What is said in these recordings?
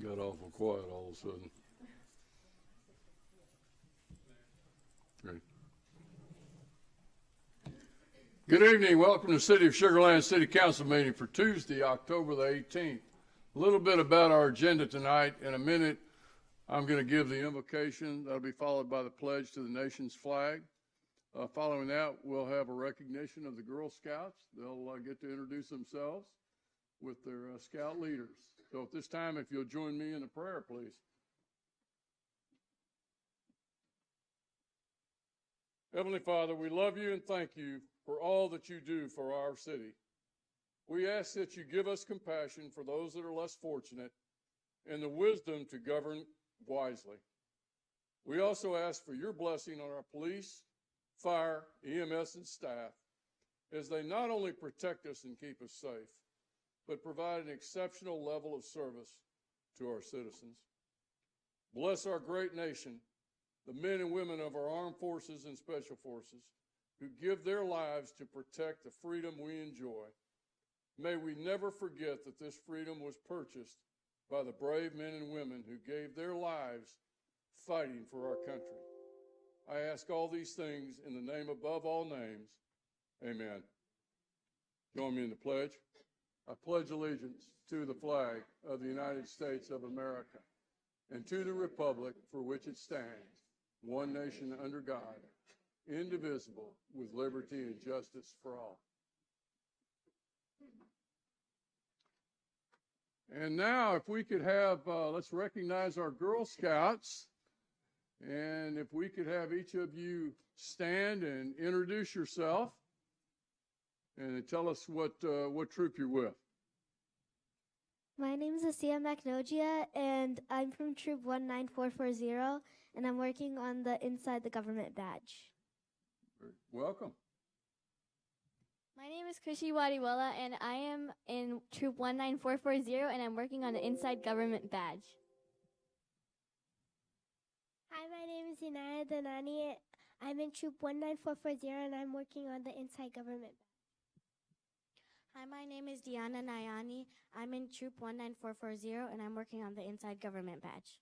got awful quiet all of a sudden. Great. Good evening. Welcome to City of Sugar Land City Council meeting for Tuesday, October the 18th. A little bit about our agenda tonight. In a minute, I'm going to give the invocation. That'll be followed by the pledge to the nation's flag. Following that, we'll have a recognition of the Girl Scouts. They'll get to introduce themselves with their scout leaders. So at this time, if you'll join me in a prayer, please. Heavenly Father, we love you and thank you for all that you do for our city. We ask that you give us compassion for those that are less fortunate and the wisdom to govern wisely. We also ask for your blessing on our police, fire, EMS, and staff as they not only protect us and keep us safe, but provide an exceptional level of service to our citizens. Bless our great nation, the men and women of our armed forces and special forces who give their lives to protect the freedom we enjoy. May we never forget that this freedom was purchased by the brave men and women who gave their lives fighting for our country. I ask all these things in the name above all names. Amen. Join me in the pledge. I pledge allegiance to the flag of the United States of America and to the republic for which it stands, one nation under God, indivisible, with liberty and justice for all. And now, if we could have, let's recognize our Girl Scouts. And if we could have each of you stand and introduce yourself and tell us what troop you're with. My name is Asiya Macnogia, and I'm from Troop 19440, and I'm working on the Inside the Government badge. Welcome. My name is Kushi Wadiwala, and I am in Troop 19440, and I'm working on the Inside Government badge. Hi, my name is Inaya Danani. I'm in Troop 19440, and I'm working on the Inside Government badge. Hi, my name is Diana Nayani. I'm in Troop 19440, and I'm working on the Inside Government badge.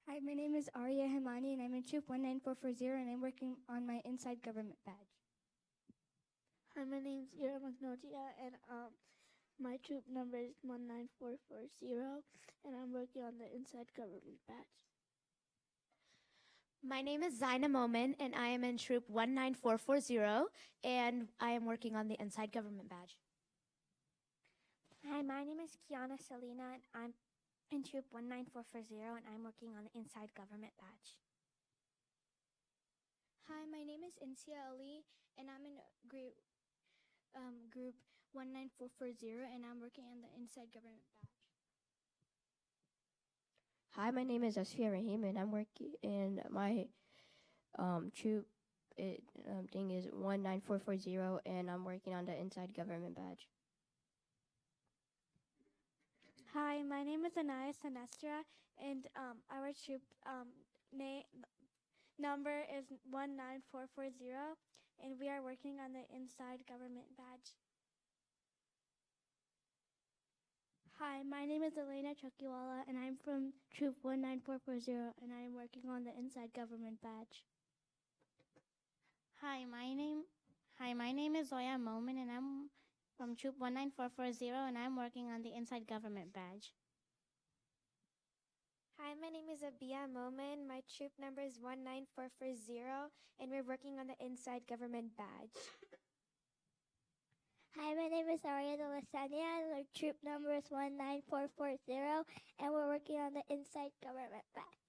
Hi, my name is Arya Himani, and I'm in Troop 19440, and I'm working on my Inside Government badge. Hi, my name is Ira Magnotia, and my troop number is 19440, and I'm working on the Inside Government badge. My name is Zaina Momin, and I am in Troop 19440, and I am working on the Inside Government badge. Hi, my name is Kiana Salina, and I'm in Troop 19440, and I'm working on the Inside Government badge. Hi, my name is Insia Ali, and I'm in group 19440, and I'm working on the Inside Government badge. Hi, my name is Asfia Rahim, and I'm working in my troop thing is 19440, and I'm working on the Inside Government badge. Hi, my name is Anaya Sinestra, and our troop number is 19440, and we are working on the Inside Government badge. Hi, my name is Elena Chukiwala, and I'm from Troop 19440, and I am working on the Inside Government badge. Hi, my name is Zoya Momin, and I'm from Troop 19440, and I'm working on the Inside Government badge. Hi, my name is Abia Momin. My troop number is 19440, and we're working on the Inside Government badge. Hi, my name is Arya de Lasania, and our troop number is 19440, and we're working on the Inside Government badge.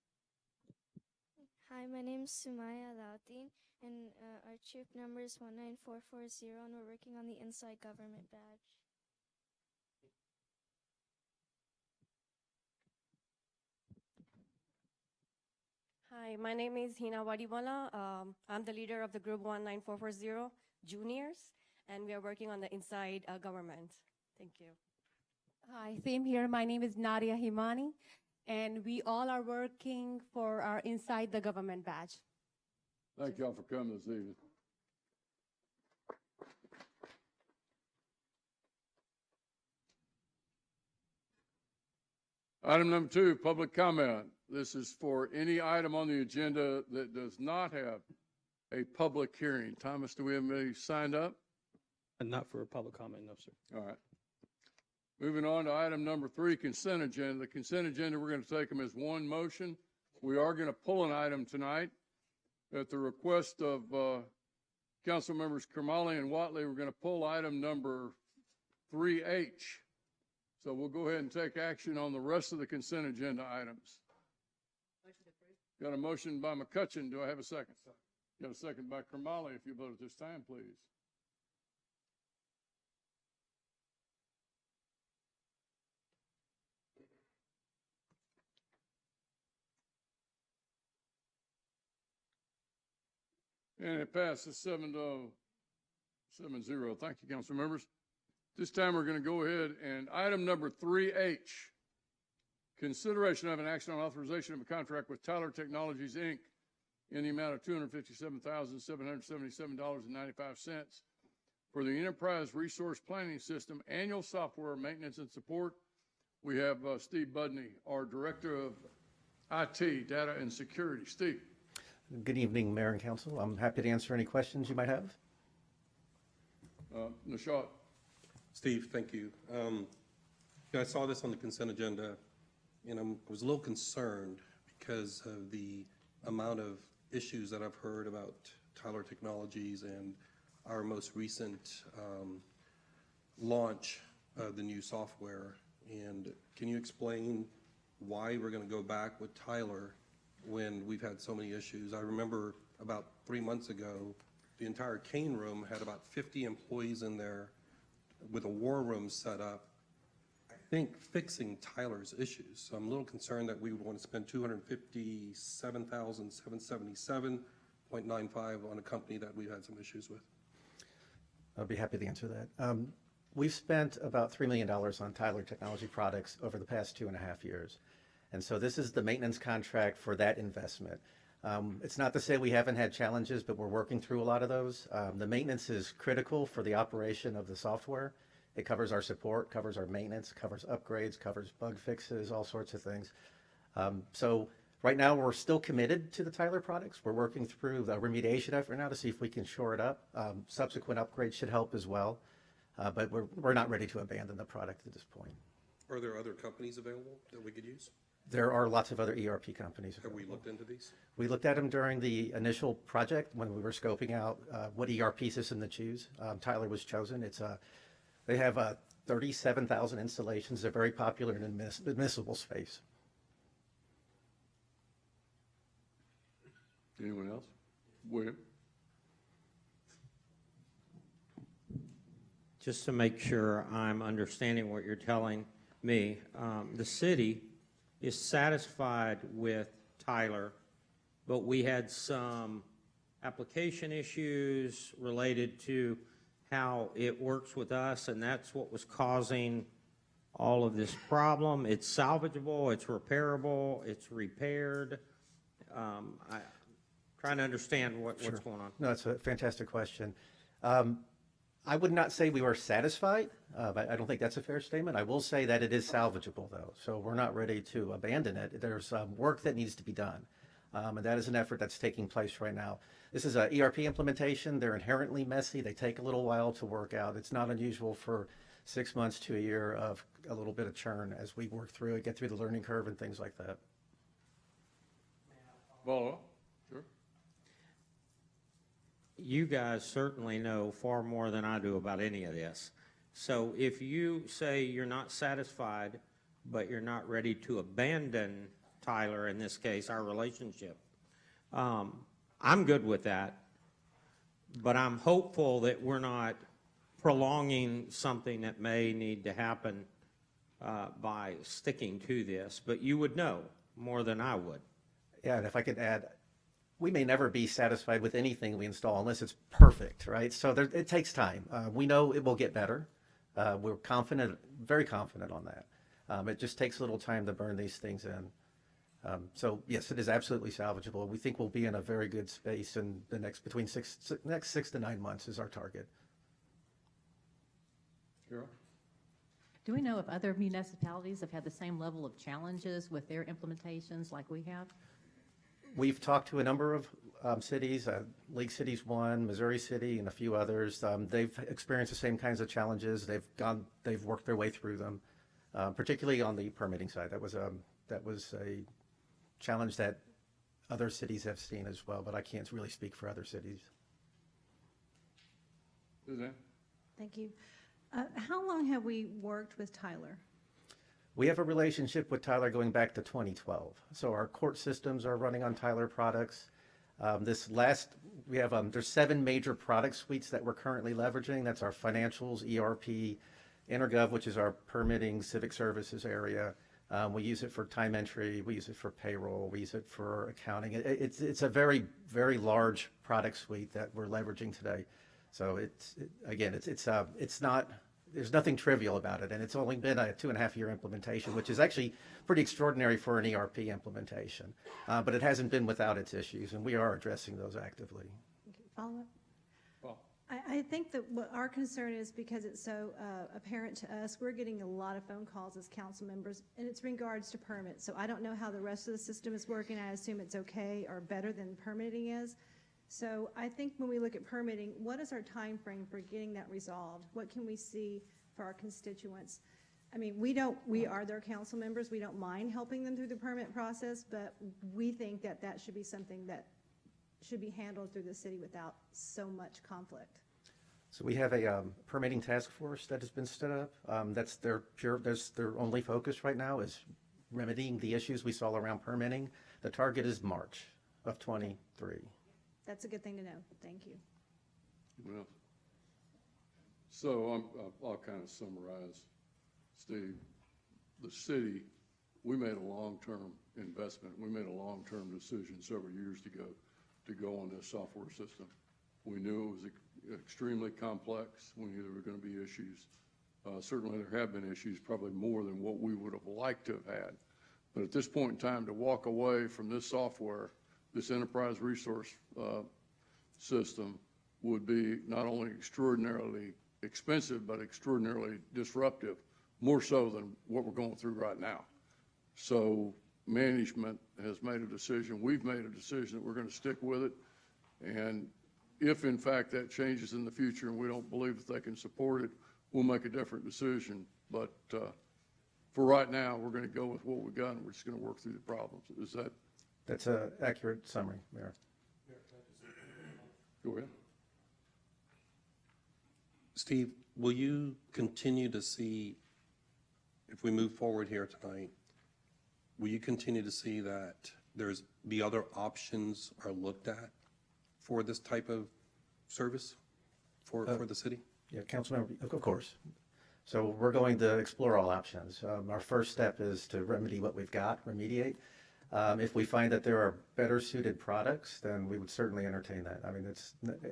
Hi, my name is Sumaya Lautin, and our troop number is 19440, and we're working on the Inside Government badge. Hi, my name is Hina Wadiwala. I'm the leader of the group 19440 Juniors, and we are working on the Inside Government. Thank you. Hi, same here. My name is Nadia Himani, and we all are working for our Inside the Government badge. Thank y'all for coming this evening. Item number 2, public comment. This is for any item on the agenda that does not have a public hearing. Thomas, do we have anybody signed up? Not for a public comment, no, sir. All right. Moving on to item number 3, consent agenda. The consent agenda, we're going to take them as one motion. We are going to pull an item tonight at the request of Council members Kermali and Watley. We're going to pull item number 3H. So we'll go ahead and take action on the rest of the consent agenda items. Got a motion by McCutcheon. Do I have a second? Got a second by Kermali. If you vote at this time, please. And it passes 7-0. Thank you, council members. This time we're going to go ahead and item number 3H, consideration of an action on authorization of a contract with Tyler Technologies, Inc. in the amount of $257,777.95 for the Enterprise Resource Planning System annual software maintenance and support. We have Steve Budney, our Director of IT, Data and Security. Steve. Good evening, Mayor and Council. I'm happy to answer any questions you might have. Nishat. Steve, thank you. I saw this on the consent agenda, and I was a little concerned because of the amount of issues that I've heard about Tyler Technologies and our most recent launch of the new software. And can you explain why we're going to go back with Tyler when we've had so many issues? I remember about 3 months ago, the entire cane room had about 50 employees in there with a war room set up, I think fixing Tyler's issues. So I'm a little concerned that we would want to spend $257,777.95 on a company that we've had some issues with. I'll be happy to answer that. We've spent about $3 million on Tyler Technology products over the past 2.5 years. And so this is the maintenance contract for that investment. It's not to say we haven't had challenges, but we're working through a lot of those. The maintenance is critical for the operation of the software. It covers our support, covers our maintenance, covers upgrades, covers bug fixes, all sorts of things. So right now we're still committed to the Tyler products. We're working through the remediation effort now to see if we can shore it up. Subsequent upgrades should help as well. But we're not ready to abandon the product at this point. Are there other companies available that we could use? There are lots of other ERP companies. Have we looked into these? We looked at them during the initial project when we were scoping out what ERP system to choose. Tyler was chosen. They have 37,000 installations. They're very popular in the admissible space. Anyone else? William? Just to make sure I'm understanding what you're telling me, the city is satisfied with Tyler, but we had some application issues related to how it works with us, and that's what was causing all of this problem. It's salvageable, it's repairable, it's repaired. I'm trying to understand what's going on. No, that's a fantastic question. I would not say we were satisfied, but I don't think that's a fair statement. I will say that it is salvageable, though, so we're not ready to abandon it. There's work that needs to be done, and that is an effort that's taking place right now. This is an ERP implementation. They're inherently messy. They take a little while to work out. It's not unusual for 6 months to a year of a little bit of churn as we work through it, get through the learning curve and things like that. Follow up? Sure. You guys certainly know far more than I do about any of this. So if you say you're not satisfied, but you're not ready to abandon Tyler, in this case, our relationship, I'm good with that. But I'm hopeful that we're not prolonging something that may need to happen by sticking to this. But you would know more than I would. Yeah, and if I could add, we may never be satisfied with anything we install unless it's perfect, right? So it takes time. We know it will get better. We're confident, very confident on that. It just takes a little time to burn these things in. So yes, it is absolutely salvageable. We think we'll be in a very good space in the next 6 to 9 months is our target. Carol? Do we know if other municipalities have had the same level of challenges with their implementations like we have? We've talked to a number of cities, League Cities 1, Missouri City, and a few others. They've experienced the same kinds of challenges. They've worked their way through them, particularly on the permitting side. That was a challenge that other cities have seen as well, but I can't really speak for other cities. Suzanne? Thank you. How long have we worked with Tyler? We have a relationship with Tyler going back to 2012. So our court systems are running on Tyler products. There's 7 major product suites that we're currently leveraging. That's our financials, ERP, Intergov, which is our permitting civic services area. We use it for time entry. We use it for payroll. We use it for accounting. It's a very, very large product suite that we're leveraging today. So it's not. There's nothing trivial about it, and it's only been a 2.5-year implementation, which is actually pretty extraordinary for an ERP implementation. But it hasn't been without its issues, and we are addressing those actively. Follow up? Well, I think that what our concern is, because it's so apparent to us, we're getting a lot of phone calls as council members, and it's in regards to permits. So I don't know how the rest of the system is working. I assume it's okay or better than permitting is. So I think when we look at permitting, what is our time frame for getting that resolved? What can we see for our constituents? I mean, we are their council members. We don't mind helping them through the permit process, but we think that that should be something that should be handled through the city without so much conflict. So we have a permitting task force that has been stood up. That's their only focus right now is remedying the issues we saw around permitting. The target is March of 23. That's a good thing to know. Thank you. Well, so I'll kind of summarize, Steve. The city, we made a long-term investment. We made a long-term decision several years ago to go on this software system. We knew it was extremely complex. We knew there were going to be issues. Certainly there have been issues, probably more than what we would have liked to have had. But at this point in time, to walk away from this software, this enterprise resource system, would be not only extraordinarily expensive, but extraordinarily disruptive, more so than what we're going through right now. So management has made a decision. We've made a decision that we're going to stick with it. And if, in fact, that changes in the future and we don't believe that they can support it, we'll make a different decision. But for right now, we're going to go with what we got, and we're just going to work through the problems. Is that? That's an accurate summary, Mayor. Go ahead. Steve, will you continue to see, if we move forward here tonight, will you continue to see that there's the other options are looked at for this type of service for the city? Yeah, Councilmember, of course. So we're going to explore all options. Our first step is to remedy what we've got, remediate. If we find that there are better suited products, then we would certainly entertain that. I mean,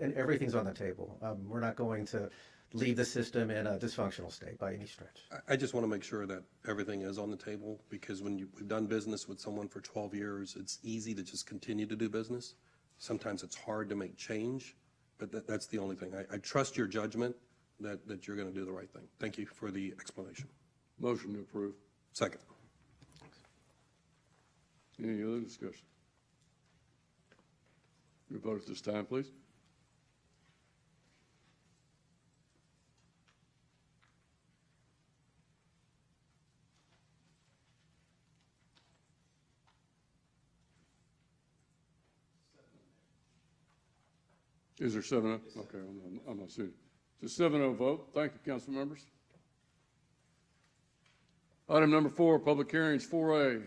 and everything's on the table. We're not going to leave the system in a dysfunctional state by any stretch. I just want to make sure that everything is on the table, because when we've done business with someone for 12 years, it's easy to just continue to do business. Sometimes it's hard to make change, but that's the only thing. I trust your judgment that you're going to do the right thing. Thank you for the explanation. Motion to approve. Second. Any other discussion? Your vote at this time, please. Is there 7-0? Okay, I'm not seeing it. It's a 7-0 vote. Thank you, council members. Item number 4, public hearings 4A.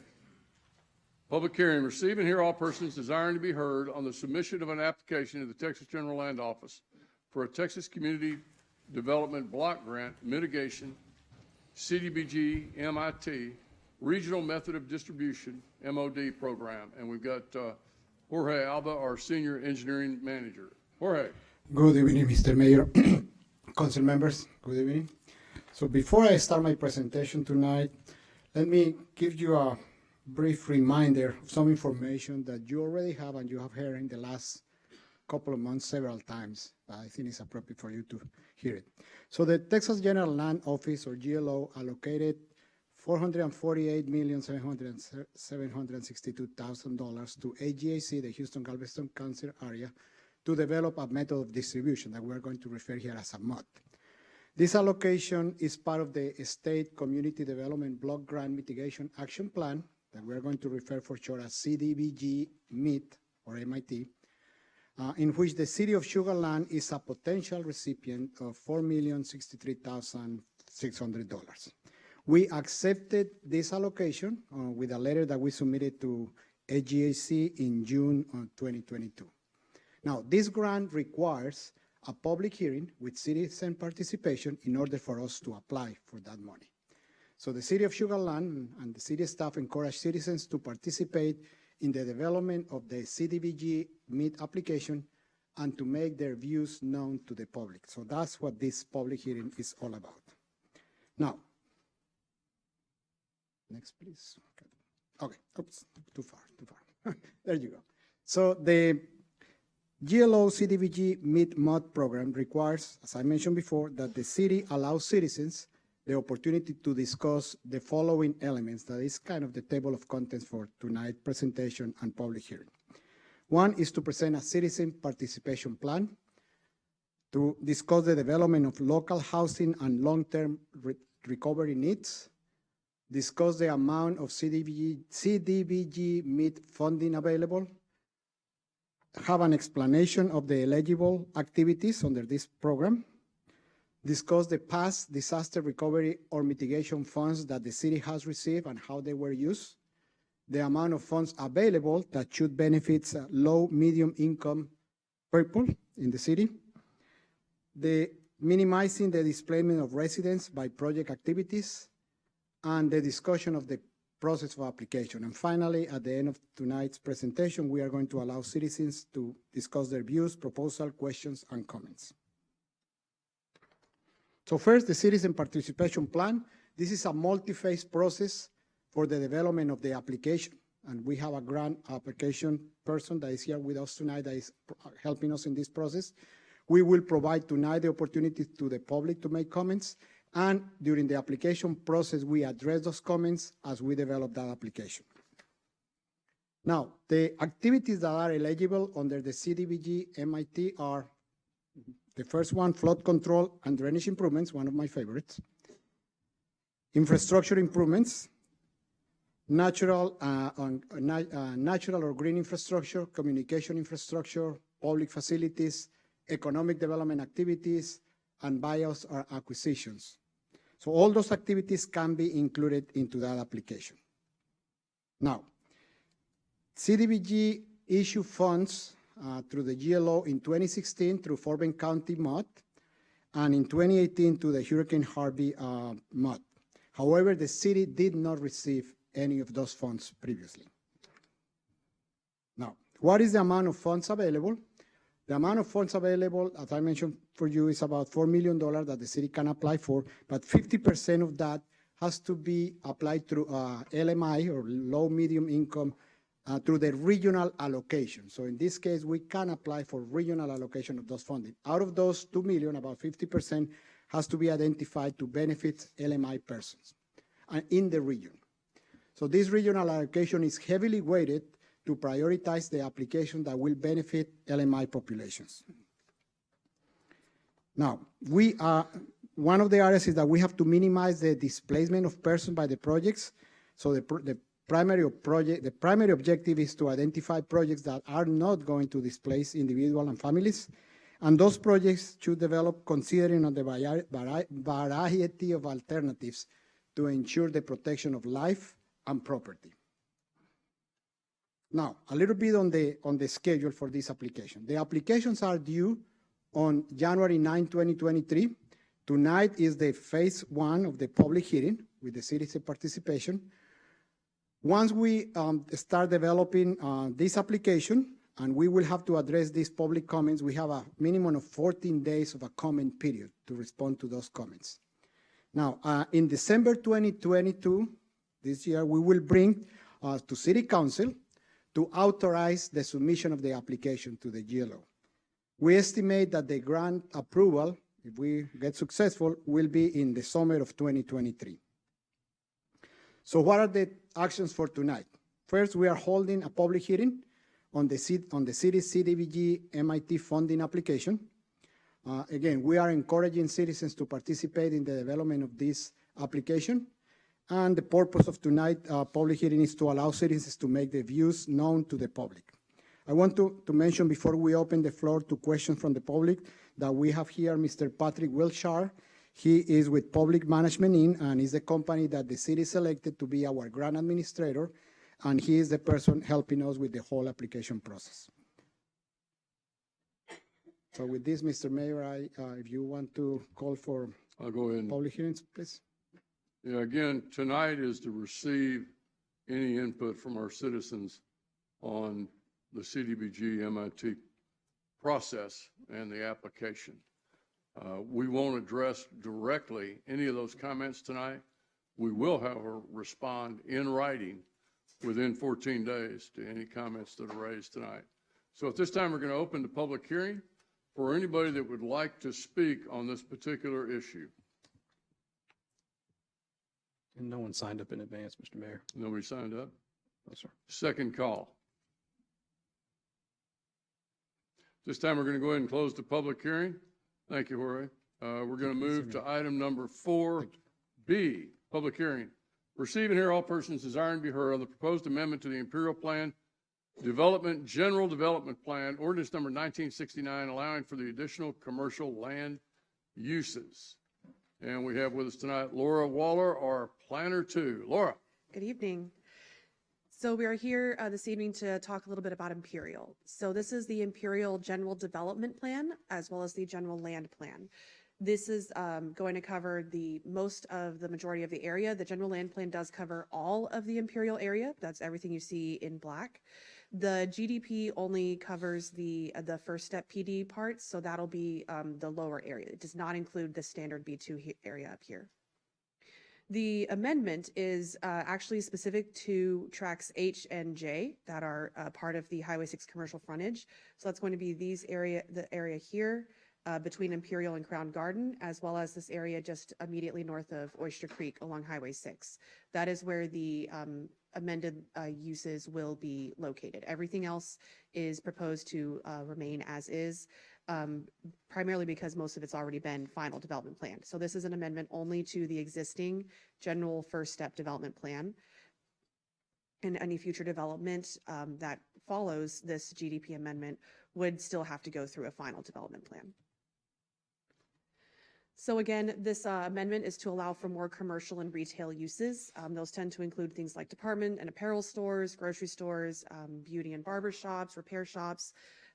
Public hearing, receive and hear all persons desiring to be heard on the submission of an application to the Texas General Land Office for a Texas Community Development Block Grant Mitigation, CDBG MIT, Regional Method of Distribution, MOD program. And we've got Jorge Alba, our Senior Engineering Manager. Jorge. Good evening, Mr. Mayor, council members, good evening. So before I start my presentation tonight, let me give you a brief reminder of some information that you already have and you have heard in the last couple of months, several times. I think it's appropriate for you to hear it. So the Texas General Land Office, or GLO, allocated $448,762,000 to HGAC, the Houston-Galveston Council area, to develop a method of distribution that we're going to refer here as a MOD. This allocation is part of the State Community Development Block Grant Mitigation Action Plan that we're going to refer for short as CDBG MIT, or MIT, in which the City of Sugar Land is a potential recipient of $4,063,600. We accepted this allocation with a letter that we submitted to HGAC in June 2022. Now, this grant requires a public hearing with citizen participation in order for us to apply for that money. So the City of Sugar Land and the city staff encourage citizens to participate in the development of the CDBG MIT application and to make their views known to the public. So that's what this public hearing is all about. Now, next please. Okay, oops, too far. There you go. So the GLO CDBG MIT MOD program requires, as I mentioned before, that the city allows citizens the opportunity to discuss the following elements. That is kind of the table of contents for tonight's presentation and public hearing. One is to present a citizen participation plan, to discuss the development of local housing and long-term recovery needs, discuss the amount of CDBG MIT funding available, have an explanation of the eligible activities under this program, discuss the past disaster recovery or mitigation funds that the city has received and how they were used, the amount of funds available that should benefit low, medium income people in the city, the minimizing the displacement of residents by project activities, and the discussion of the process of application. And finally, at the end of tonight's presentation, we are going to allow citizens to discuss their views, proposals, questions, and comments. So first, the citizen participation plan. This is a multi-phase process for the development of the application. And we have a grant application person that is here with us tonight that is helping us in this process. We will provide tonight the opportunity to the public to make comments. And during the application process, we address those comments as we develop that application. Now, the activities that are eligible under the CDBG MIT are the first one, flood control and drainage improvements, one of my favorites. Infrastructure improvements, natural or green infrastructure, communication infrastructure, public facilities, economic development activities, and buyouts or acquisitions. So all those activities can be included into that application. Now, CDBG issued funds through the GLO in 2016 through Fort Bend County MOD, and in 2018 to the Hurricane Harvey MOD. However, the city did not receive any of those funds previously. Now, what is the amount of funds available? The amount of funds available, as I mentioned for you, is about $4 million that the city can apply for, but 50% of that has to be applied through LMI, or low medium income, through the regional allocation. So in this case, we can apply for regional allocation of those funding. Out of those $2 million, about 50% has to be identified to benefit LMI persons in the region. So this regional allocation is heavily weighted to prioritize the application that will benefit LMI populations. Now, one of the areas is that we have to minimize the displacement of persons by the projects. So the primary objective is to identify projects that are not going to displace individuals and families. And those projects should develop considering the variety of alternatives to ensure the protection of life and property. Now, a little bit on the schedule for this application. The applications are due on January 9, 2023. Tonight is the phase one of the public hearing with the citizen participation. Once we start developing this application, and we will have to address these public comments, we have a minimum of 14 days of a comment period to respond to those comments. Now, in December 2022, this year, we will bring to City Council to authorize the submission of the application to the GLO. We estimate that the grant approval, if we get successful, will be in the summer of 2023. So what are the actions for tonight? First, we are holding a public hearing on the city's CDBG MIT funding application. Again, we are encouraging citizens to participate in the development of this application. And the purpose of tonight's public hearing is to allow citizens to make their views known to the public. I want to mention before we open the floor to questions from the public that we have here Mr. Patrick Wilshire. He is with Public Management Inc. and is the company that the city selected to be our grant administrator, and he is the person helping us with the whole application process. So with this, Mr. Mayor, if you want to call for I'll go ahead. Public hearings, please. Yeah, again, tonight is to receive any input from our citizens on the CDBG MIT process and the application. We won't address directly any of those comments tonight. We will, however, respond in writing within 14 days to any comments that are raised tonight. So at this time, we're going to open the public hearing for anybody that would like to speak on this particular issue. And no one signed up in advance, Mr. Mayor. Nobody signed up? No, sir. Second call. This time, we're going to go ahead and close the public hearing. Thank you, Jorge. We're going to move to item number 4B, public hearing. Receive and hear all persons desiring to be heard on the proposed amendment to the Imperial Plan Development, General Development Plan, ordinance number 1969, allowing for the additional commercial land uses. And we have with us tonight Laura Waller, our Planner 2. Laura. Good evening. So we are here this evening to talk a little bit about Imperial. So this is the Imperial General Development Plan as well as the General Land Plan. This is going to cover the majority of the area. The General Land Plan does cover all of the Imperial area. That's everything you see in black. The GDP only covers the first step PD parts, so that'll be the lower area. It does not include the standard B2 area up here. The amendment is actually specific to tracks H and J that are part of the Highway 6 commercial frontage. So that's going to be the area here between Imperial and Crown Garden, as well as this area just immediately north of Oyster Creek along Highway 6. That is where the amended uses will be located. Everything else is proposed to remain as is. Primarily because most of it's already been final development plan. So this is an amendment only to the existing general first step development plan. And any future development that follows this GDP amendment would still have to go through a final development plan. So again, this amendment is to allow for more commercial and retail uses. Those tend to include things like department and apparel stores, grocery stores, beauty and barber shops, repair shops,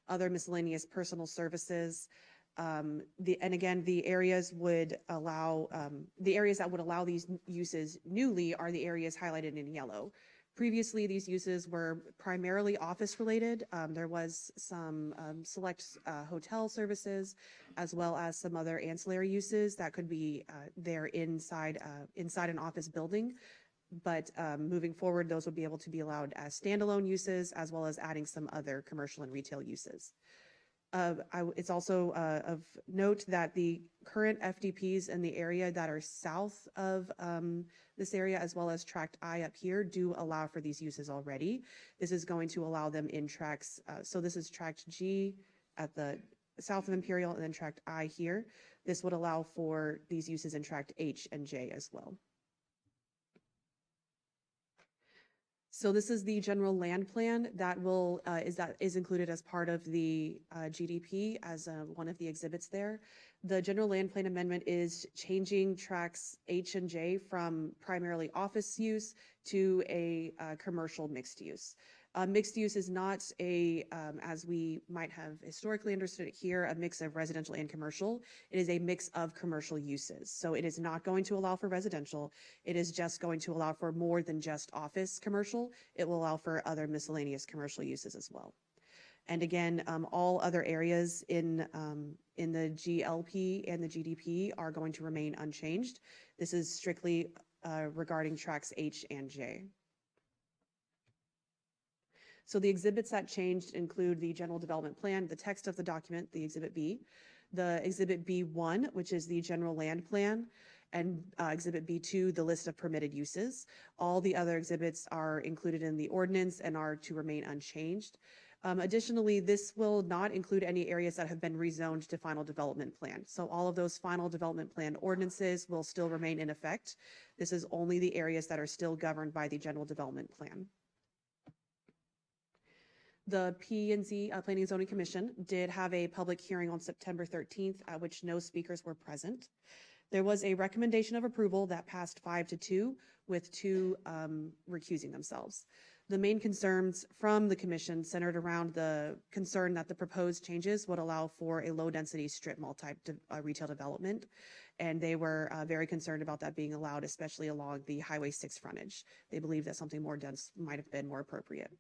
other miscellaneous personal services. And again, the areas that would allow these uses newly are the areas highlighted in yellow. Previously, these uses were primarily office related. There was some select hotel services, as well as some other ancillary uses that could be there inside an office building. But moving forward, those would be able to be allowed as standalone uses, as well as adding some other commercial and retail uses. It's also of note that the current FDPs in the area that are south of this area, as well as tract I up here, do allow for these uses already. This is going to allow them in tracts. So this is tract G at the south of Imperial, and then tract I here. This would allow for these uses in tract H and J as well. So this is the general land plan that is included as part of the GDP as one of the exhibits there. The general land plan amendment is changing tracks H and J from primarily office use to a commercial mixed use. Mixed use is not as we might have historically understood it here, a mix of residential and commercial. It is a mix of commercial uses. So it is not going to allow for residential. It is just going to allow for more than just office commercial. It will allow for other miscellaneous commercial uses as well. And again, all other areas in the GLP and the GDP are going to remain unchanged. This is strictly regarding tracks H and J. So the exhibits that changed include the general development plan, the text of the document, the Exhibit B, the Exhibit B1, which is the general land plan, and Exhibit B2, the list of permitted uses. All the other exhibits are included in the ordinance and are to remain unchanged. Additionally, this will not include any areas that have been rezoned to final development plan. So all of those final development plan ordinances will still remain in effect. This is only the areas that are still governed by the general development plan. The P&Z, Planning and Zoning Commission, did have a public hearing on September 13th, at which no speakers were present. There was a recommendation of approval that passed 5-2, with 2 recusing themselves. The main concerns from the commission centered around the concern that the proposed changes would allow for a low-density strip mall type retail development, and they were very concerned about that being allowed, especially along the Highway 6 frontage. They believe that something more dense might have been more appropriate.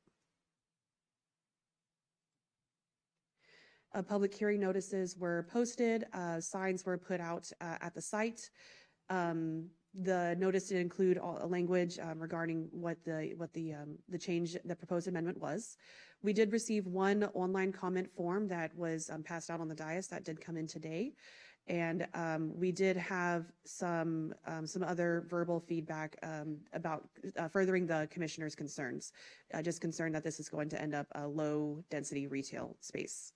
Public hearing notices were posted, signs were put out at the site. The notice did include a language regarding what the change, the proposed amendment was. We did receive one online comment form that was passed out on the dais that did come in today. And we did have some other verbal feedback about furthering the commissioner's concerns. Just concerned that this is going to end up a low density retail space.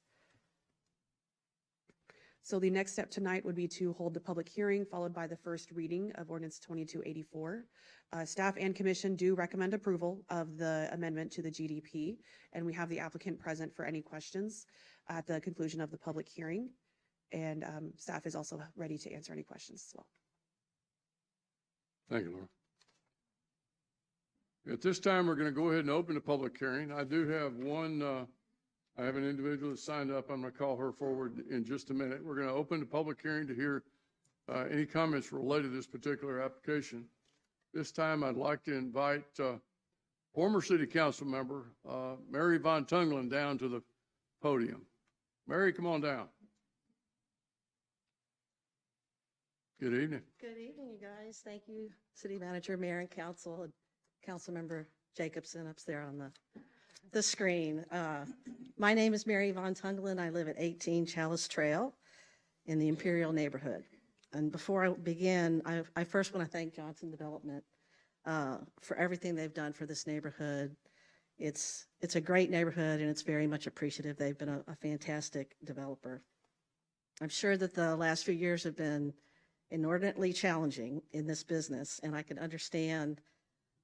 So the next step tonight would be to hold the public hearing, followed by the first reading of Ordinance 2284. Staff and commission do recommend approval of the amendment to the GDP, and we have the applicant present for any questions at the conclusion of the public hearing. And staff is also ready to answer any questions as well. Thank you, Laura. At this time, we're going to go ahead and open the public hearing. I do have I have an individual that signed up. I'm going to call her forward in just a minute. We're going to open the public hearing to hear any comments related to this particular application. This time, I'd like to invite former City Council member Mary Von Tunglen down to the podium. Mary, come on down. Good evening. Good evening, you guys. Thank you, City Manager, Mayor, and Council, and Councilmember Jacobson up there on the screen. My name is Mary Von Tunglen. I live at 18 Chalice Trail in the Imperial neighborhood. And before I begin, I first want to thank Johnson Development for everything they've done for this neighborhood. It's a great neighborhood, and it's very much appreciative. They've been a fantastic developer. I'm sure that the last few years have been inordinately challenging in this business, and I can understand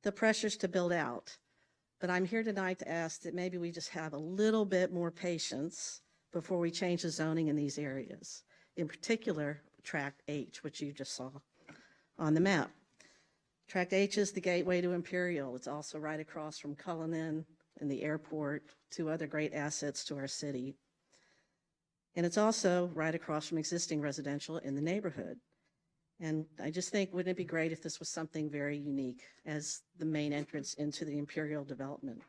the pressures to build out. But I'm here tonight to ask that maybe we just have a little bit more patience before we change the zoning in these areas. In particular, Tract H, which you just saw on the map. Tract H is the gateway to Imperial. It's also right across from Cullinan and the airport, 2 other great assets to our city. And it's also right across from existing residential in the neighborhood. And I just think, wouldn't it be great if this was something very unique as the main entrance into the Imperial development?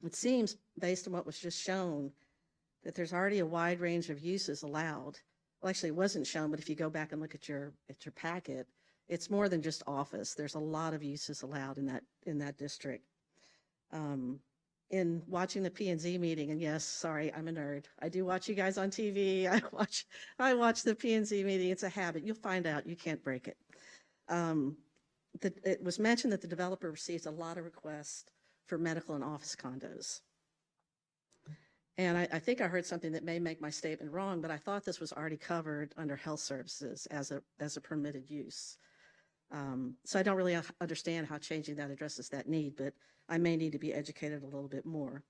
It seems, based on what was just shown, that there's already a wide range of uses allowed. Well, actually, it wasn't shown, but if you go back and look at your packet, it's more than just office. There's a lot of uses allowed in that district. In watching the P&Z meeting, and yes, sorry, I'm a nerd. I do watch you guys on TV. I watch the P&Z meeting. It's a habit. You'll find out. You can't break it. It was mentioned that the developer receives a lot of requests for medical and office condos. And I think I heard something that may make my statement wrong, but I thought this was already covered under health services as a permitted use. So I don't really understand how changing that addresses that need, but I may need to be educated a little bit more.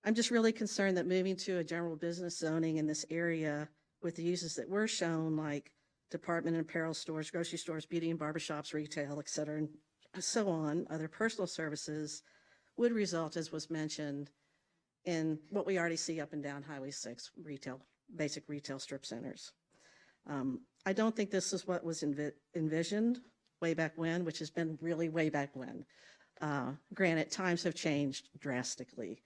I'm just really concerned that moving to a general business zoning in this area with the uses that were shown, like department and apparel stores, grocery stores, beauty and barbershops, retail, et cetera, and so on, other personal services, would result, as was mentioned, in what we already see up and down Highway 6, basic retail strip centers. I don't think this is what was envisioned way back when, which has been really way back when. Granted, times have changed drastically,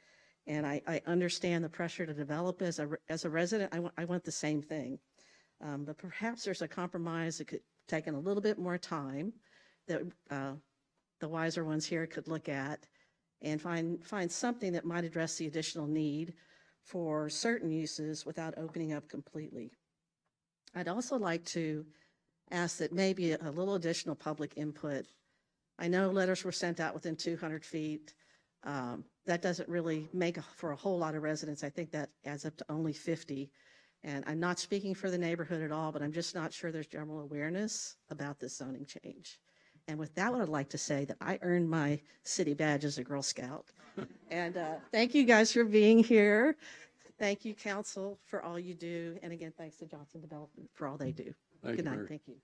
and I understand the pressure to develop. As a resident, I want the same thing, but perhaps there's a compromise that could take a little bit more time that the wiser ones here could look at and find something that might address the additional need for certain uses without opening up completely. I'd also like to ask that maybe a little additional public input. I know letters were sent out within 200 feet. That doesn't really make for a whole lot of residents. I think that adds up to only 50. And I'm not speaking for the neighborhood at all, but I'm just not sure there's general awareness about this zoning change. And with that, what I'd like to say that I earned my city badge as a Girl Scout. And thank you guys for being here. Thank you, council, for all you do. And again, thanks to Johnson Development for all they do. Thank Good you, night. Mary. Thank you.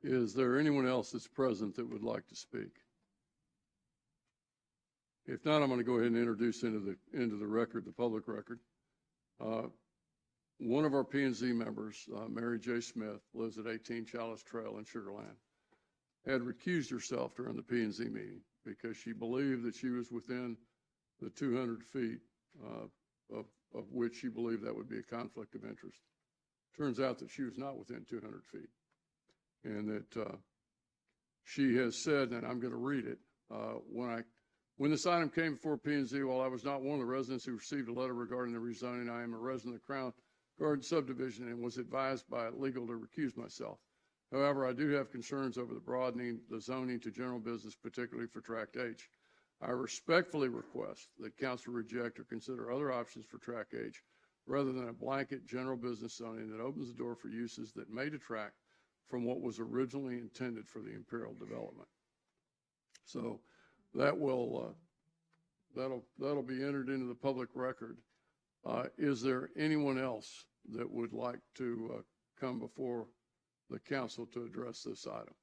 Is there anyone else that's present that would like to speak? If not, I'm going to go ahead and introduce into the record, the public record. One of our P&Z members, Mary J. Smith, lives at 18 Chalice Trail in Sugar Land, had recused herself during the P&Z meeting because she believed that she was within the 200 feet of which she believed that would be a conflict of interest. Turns out that she was not within 200 feet. And that she has said, and I'm going to read it, when this item came before P&Z, while I was not one of the residents who received a letter regarding the rezoning, I am a resident of Crown Garden subdivision and was advised by legal to recuse myself. However, I do have concerns over the broadening the zoning to general business, particularly for Tract H. I respectfully request that council reject or consider other options for Tract H rather than a blanket general business zoning that opens the door for uses that may detract from what was originally intended for the Imperial development. So that will, that'll be entered into the public record. Is there anyone else that would like to come before the council to address this item?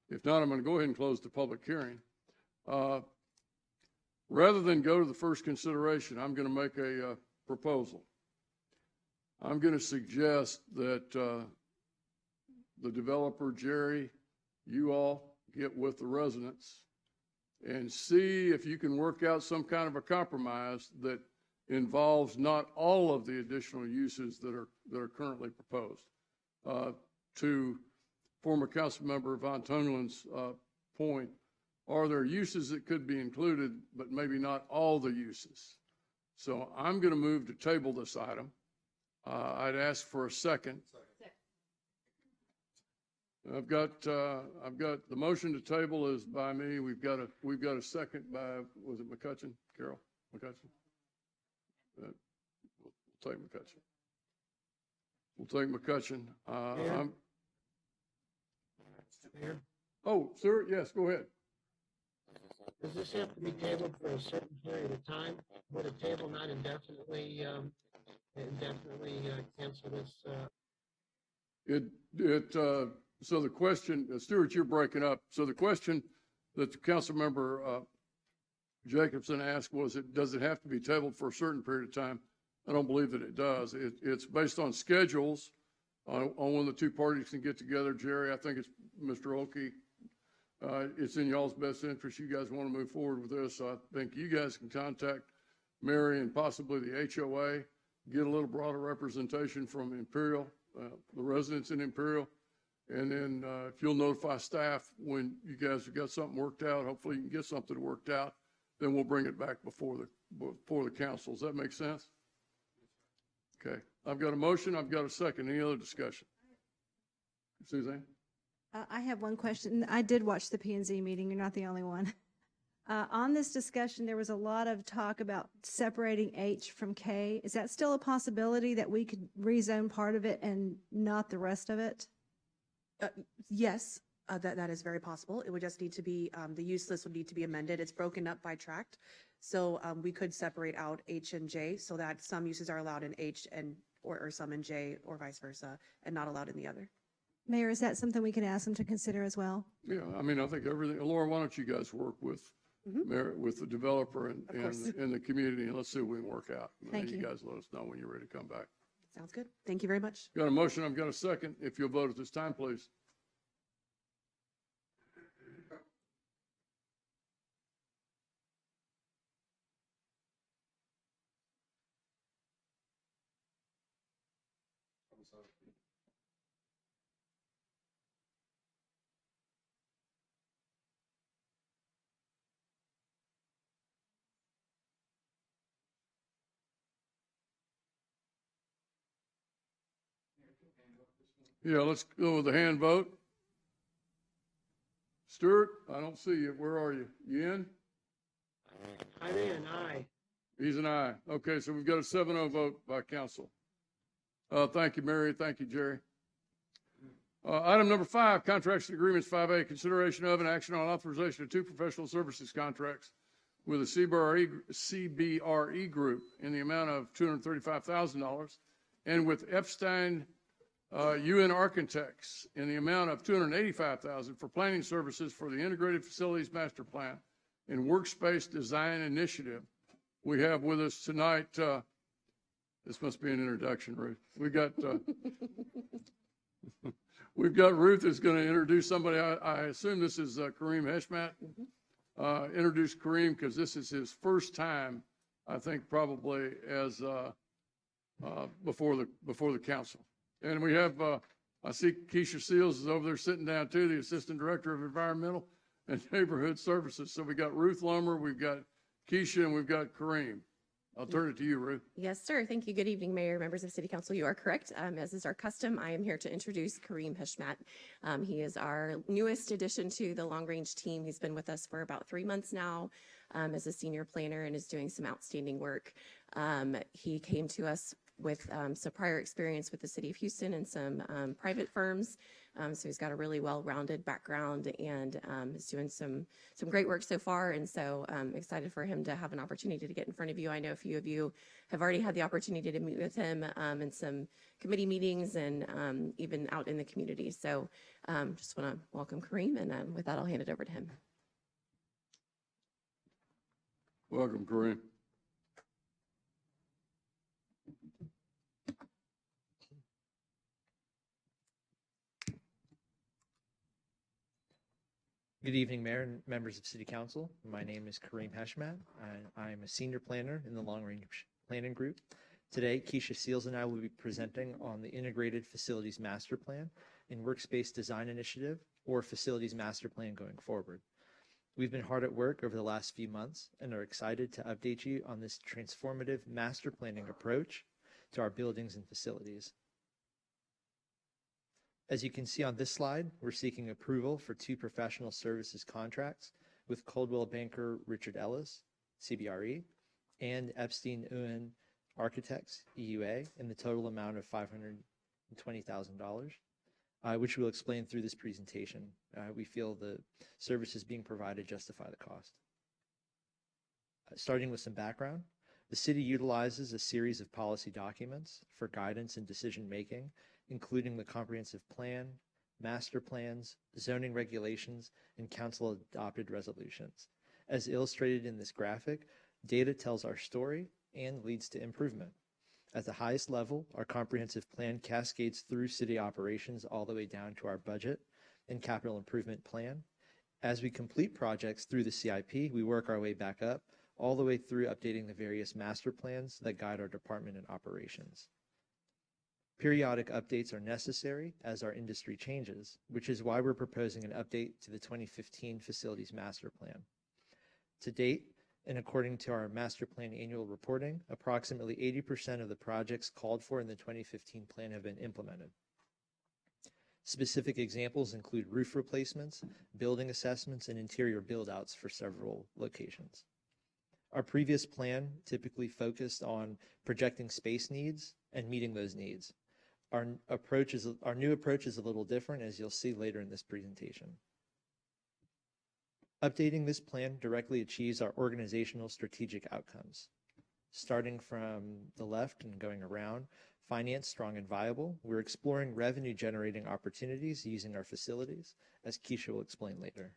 If not, I'm going to go ahead and close the public hearing. Rather than go to the first consideration, I'm going to make a proposal. I'm going to suggest that the developer, Jerry, you all get with the residents and see if you can work out some kind of a compromise that involves not all of the additional uses that are currently proposed. To former council member Von Tunglin's point, are there uses that could be included, but maybe not all the uses? So I'm going to move to table this item. I'd ask for a second. I've got the motion to table is by me. We've got a second by, was it McCutcheon? Carol McCutcheon? We'll take McCutcheon. We'll take McCutcheon. Oh, sir, yes, go ahead. Does this have to be tabled for a certain period of time? Would a table not indefinitely cancel this? So the question, Stuart, you're breaking up. So the question that the council member Jacobson asked was, does it have to be tabled for a certain period of time? I don't believe that it does. It's based on schedules on when the two parties can get together. Jerry, I think it's Mr. Oakey. It's in y'all's best interest. You guys want to move forward with this. So I think you guys can contact Mary and possibly the HOA, get a little broader representation from Imperial, the residents in Imperial. And then if you'll notify staff when you guys have got something worked out, hopefully you can get something worked out, then we'll bring it back before the council. Does that make sense? Okay. I've got a motion. I've got a second. Any other discussion? Suzanne? I have one question. I did watch the P&Z meeting. You're not the only one. On this discussion, there was a lot of talk about separating H from K. Is that still a possibility that we could rezone part of it and not the rest of it? Yes, that is very possible. It would just need to be, the use list would need to be amended. It's broken up by tract. So we could separate out H and J so that some uses are allowed in H and or some in J or vice versa and not allowed in the other. Mayor, is that something we can ask them to consider as well? Yeah, I mean, I think everything. Laura, why don't you guys work with with the developer and the community, and let's see what we can work out. Thank you. You guys let us know when you're ready to come back. Sounds good. Thank you very much. Got a motion. I've got a second. If you'll vote at this time, please. Yeah, let's go with the hand vote. Stuart, I don't see you. Where are you? You in? I'm in, aye. He's an aye. Okay, so we've got a 7-0 vote by council. Thank you, Mary. Thank you, Jerry. Item number 5, contracts and agreements. 5A, consideration of and action on authorization of 2 professional services contracts with the CBRE Group in the amount of $235,000 and with Epstein UN Architects in the amount of $285,000 for planning services for the Integrated Facilities Master Plan and Workspace Design Initiative. We have with us tonight, this must be an introduction, Ruth. We've got Ruth is going to introduce somebody. I assume this is Kareem Heshmat. Introduce Kareem because this is his first time, I think, probably as before the council. And we have, I see Keisha Seals is over there sitting down too, the Assistant Director of Environmental and Neighborhood Services. So we got Ruth Lummer, we've got Keisha, and we've got Kareem. I'll turn it to you, Ruth. Yes, sir. Thank you. Good evening, Mayor, members of City Council. You are correct. As is our custom, I am here to introduce Kareem Heshmat. He is our newest addition to the long-range team. He's been with us for about 3 months now as a senior planner and is doing some outstanding work. He came to us with some prior experience with the City of Houston and some private firms. So he's got a really well-rounded background and is doing some great work so far. And so I'm excited for him to have an opportunity to get in front of you. I know a few of you have already had the opportunity to meet with him in some committee meetings and even out in the community. So just want to welcome Kareem, and with that, I'll hand it over to him. Welcome, Kareem. Good evening, Mayor and members of City Council. My name is Kareem Heshmat. I'm a senior planner in the Long Range Planning Group. Today, Keisha Seals and I will be presenting on the Integrated Facilities Master Plan and Workspace Design Initiative, or Facilities Master Plan going forward. We've been hard at work over the last few months and are excited to update you on this transformative master planning approach to our buildings and facilities. As you can see on this slide, we're seeking approval for 2 professional services contracts with Coldwell Banker Richard Ellis, CBRE, and Epstein UN Architects, EUA, in the total amount of $520,000, which we'll explain through this presentation. We feel the services being provided justify the cost. Starting with some background, the city utilizes a series of policy documents for guidance and decision making, including the comprehensive plan, master plans, zoning regulations, and council adopted resolutions. As illustrated in this graphic, data tells our story and leads to improvement. At the highest level, our comprehensive plan cascades through city operations all the way down to our budget and capital improvement plan. As we complete projects through the CIP, we work our way back up, all the way through updating the various master plans that guide our department and operations. Periodic updates are necessary as our industry changes, which is why we're proposing an update to the 2015 Facilities Master Plan. To date, and according to our Master Plan annual reporting, approximately 80% of the projects called for in the 2015 plan have been implemented. Specific examples include roof replacements, building assessments, and interior build-outs for several locations. Our previous plan typically focused on projecting space needs and meeting those needs. Our new approach is a little different, as you'll see later in this presentation. Updating this plan directly achieves our organizational strategic outcomes. Starting from the left and going around, finance strong and viable, we're exploring revenue generating opportunities using our facilities, as Keisha will explain later.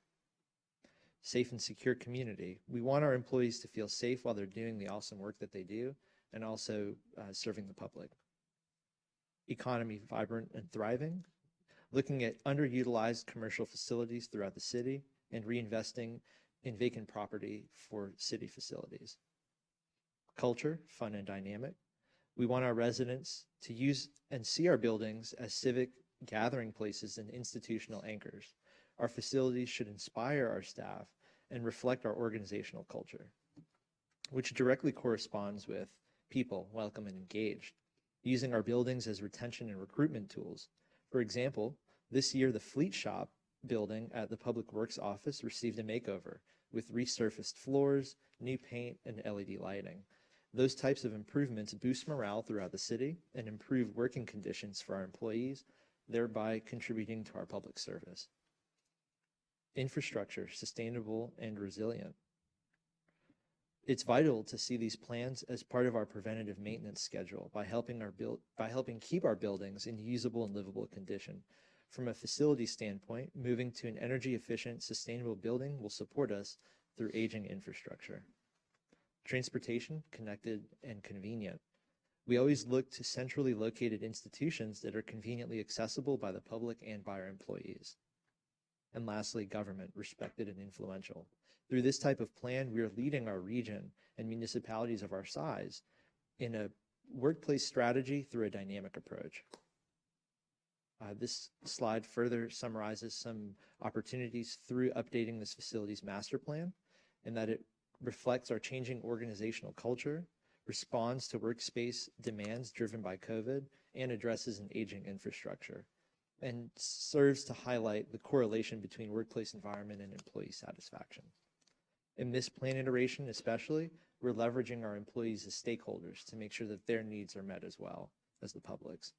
Safe and secure community. We want our employees to feel safe while they're doing the awesome work that they do, and also serving the public. Economy vibrant and thriving, looking at underutilized commercial facilities throughout the city and reinvesting in vacant property for city facilities. Culture, fun and dynamic. We want our residents to use and see our buildings as civic gathering places and institutional anchors. Our facilities should inspire our staff and reflect our organizational culture, which directly corresponds with people, welcome and engaged. Using our buildings as retention and recruitment tools For example, this year the Fleet Shop building at the Public Works office received a makeover with resurfaced floors, new paint, and LED lighting. Those types of improvements boost morale throughout the city and improve working conditions for our employees, thereby contributing to our public service. Infrastructure, sustainable and resilient. It's vital to see these plans as part of our preventative maintenance schedule by helping keep our buildings in usable and livable condition. From a facility standpoint, moving to an energy efficient, sustainable building will support us through aging infrastructure. Transportation, connected and convenient. We always look to centrally located institutions that are conveniently accessible by the public and by our employees. And lastly, government, respected and influential. Through this type of plan, we are leading our region and municipalities of our size in a workplace strategy through a dynamic approach. This slide further summarizes some opportunities through updating this facility's master plan, and that it reflects our changing organizational culture, responds to workspace demands driven by COVID, and addresses an aging infrastructure, and serves to highlight the correlation between workplace environment and employee satisfaction. In this plan iteration especially, we're leveraging our employees as stakeholders to make sure that their needs are met as well as the public's.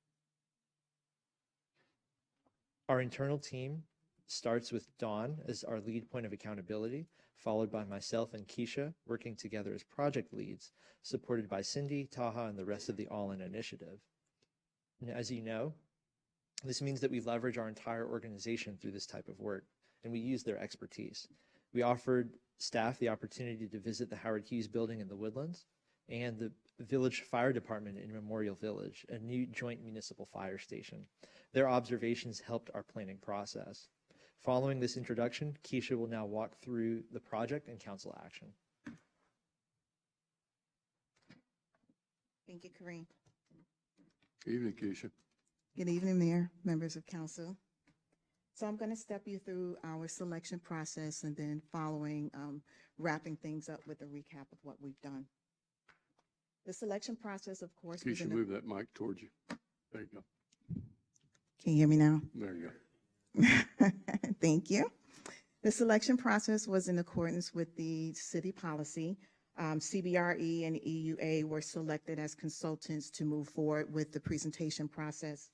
Our internal team starts with Dawn as our lead point of accountability, followed by myself and Keisha working together as project leads, supported by Cindy, Taha, and the rest of the All-In initiative. And as you know, this means that we leverage our entire organization through this type of work, and we use their expertise. We offered staff the opportunity to visit the Howard Hughes building in the Woodlands and the Village Fire Department in Memorial Village, a new joint municipal fire station. Their observations helped our planning process. Following this introduction, Keisha will now walk through the project and council action. Thank you, Kareem. Good evening, Keisha. Good evening, Mayor, members of council. So I'm going to step you through our selection process and then following, wrapping things up with a recap of what we've done. The selection process, of course, Keisha, move that mic towards you. There you go. Can you hear me now? There you go. Thank you. The selection process was in accordance with the city policy. CBRE and EUA were selected as consultants to move forward with the presentation process.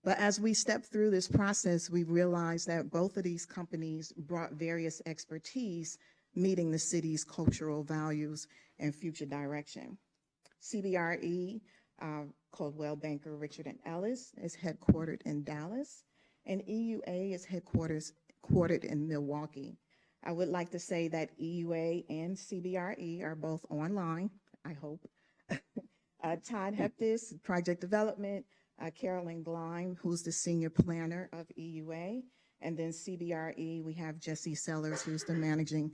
But as we stepped through this process, we realized that both of these companies brought various expertise meeting the city's cultural values and future direction. CBRE, Coldwell Banker, Richard and Ellis, is headquartered in Dallas, and EUA is headquartered in Milwaukee. I would like to say that EUA and CBRE are both online, I hope. Todd Heptis, Project Development, Carolyn Gleim, who's the Senior Planner of EUA, and then CBRE, we have Jesse Sellers, who's the Managing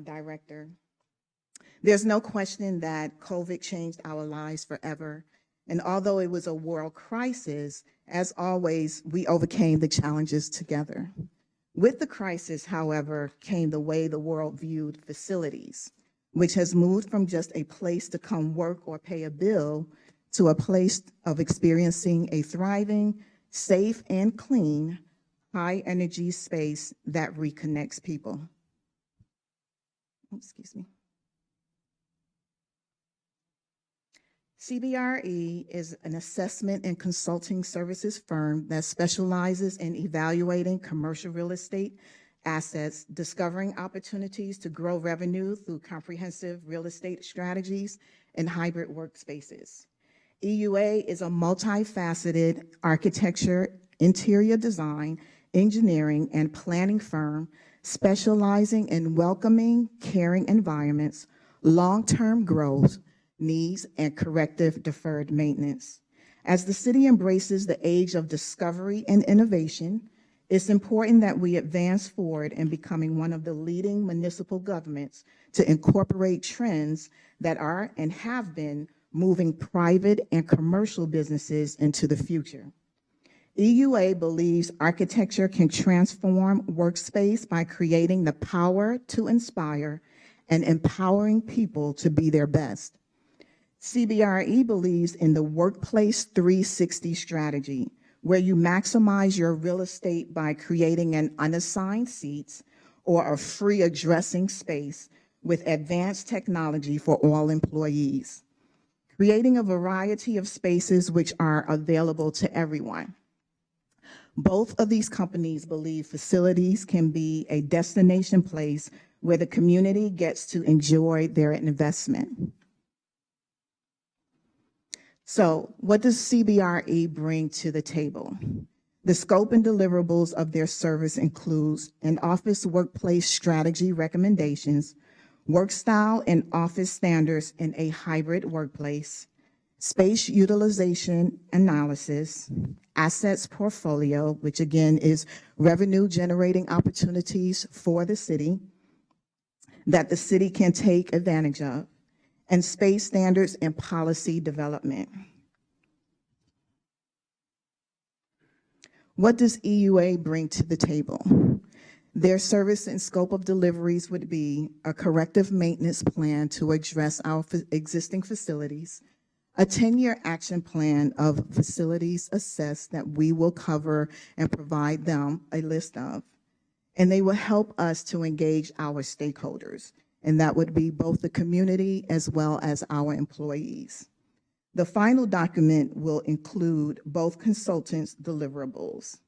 Director. There's no question that COVID changed our lives forever. And although it was a world crisis, as always, we overcame the challenges together. With the crisis, however, came the way the world viewed facilities, which has moved from just a place to come work or pay a bill to a place of experiencing a thriving, safe, and clean, high-energy space that reconnects people. Excuse me. CBRE is an assessment and consulting services firm that specializes in evaluating commercial real estate assets, discovering opportunities to grow revenue through comprehensive real estate strategies and hybrid workspaces. EUA is a multifaceted architecture, interior design, engineering, and planning firm specializing in welcoming, caring environments, long-term growth, needs, and corrective deferred maintenance. As the city embraces the age of discovery and innovation, it's important that we advance forward in becoming one of the leading municipal governments to incorporate trends that are and have been moving private and commercial businesses into the future. EUA believes architecture can transform workspace by creating the power to inspire and empowering people to be their best. CBRE believes in the Workplace 360 strategy, where you maximize your real estate by creating an unassigned seats or a free addressing space with advanced technology for all employees, creating a variety of spaces which are available to everyone. Both of these companies believe facilities can be a destination place where the community gets to enjoy their investment. So, what does CBRE bring to the table? The scope and deliverables of their service includes an office workplace strategy recommendations, work style and office standards in a hybrid workplace, space utilization analysis, assets portfolio, which again is revenue generating opportunities for the city that the city can take advantage of, and space standards and policy development. What does EUA bring to the table? Their service and scope of deliveries would be a corrective maintenance plan to address our existing facilities, a 10-year action plan of facilities assessed that we will cover and provide them a list of. And they will help us to engage our stakeholders, and that would be both the community as well as our employees. The final document will include both consultants' deliverables.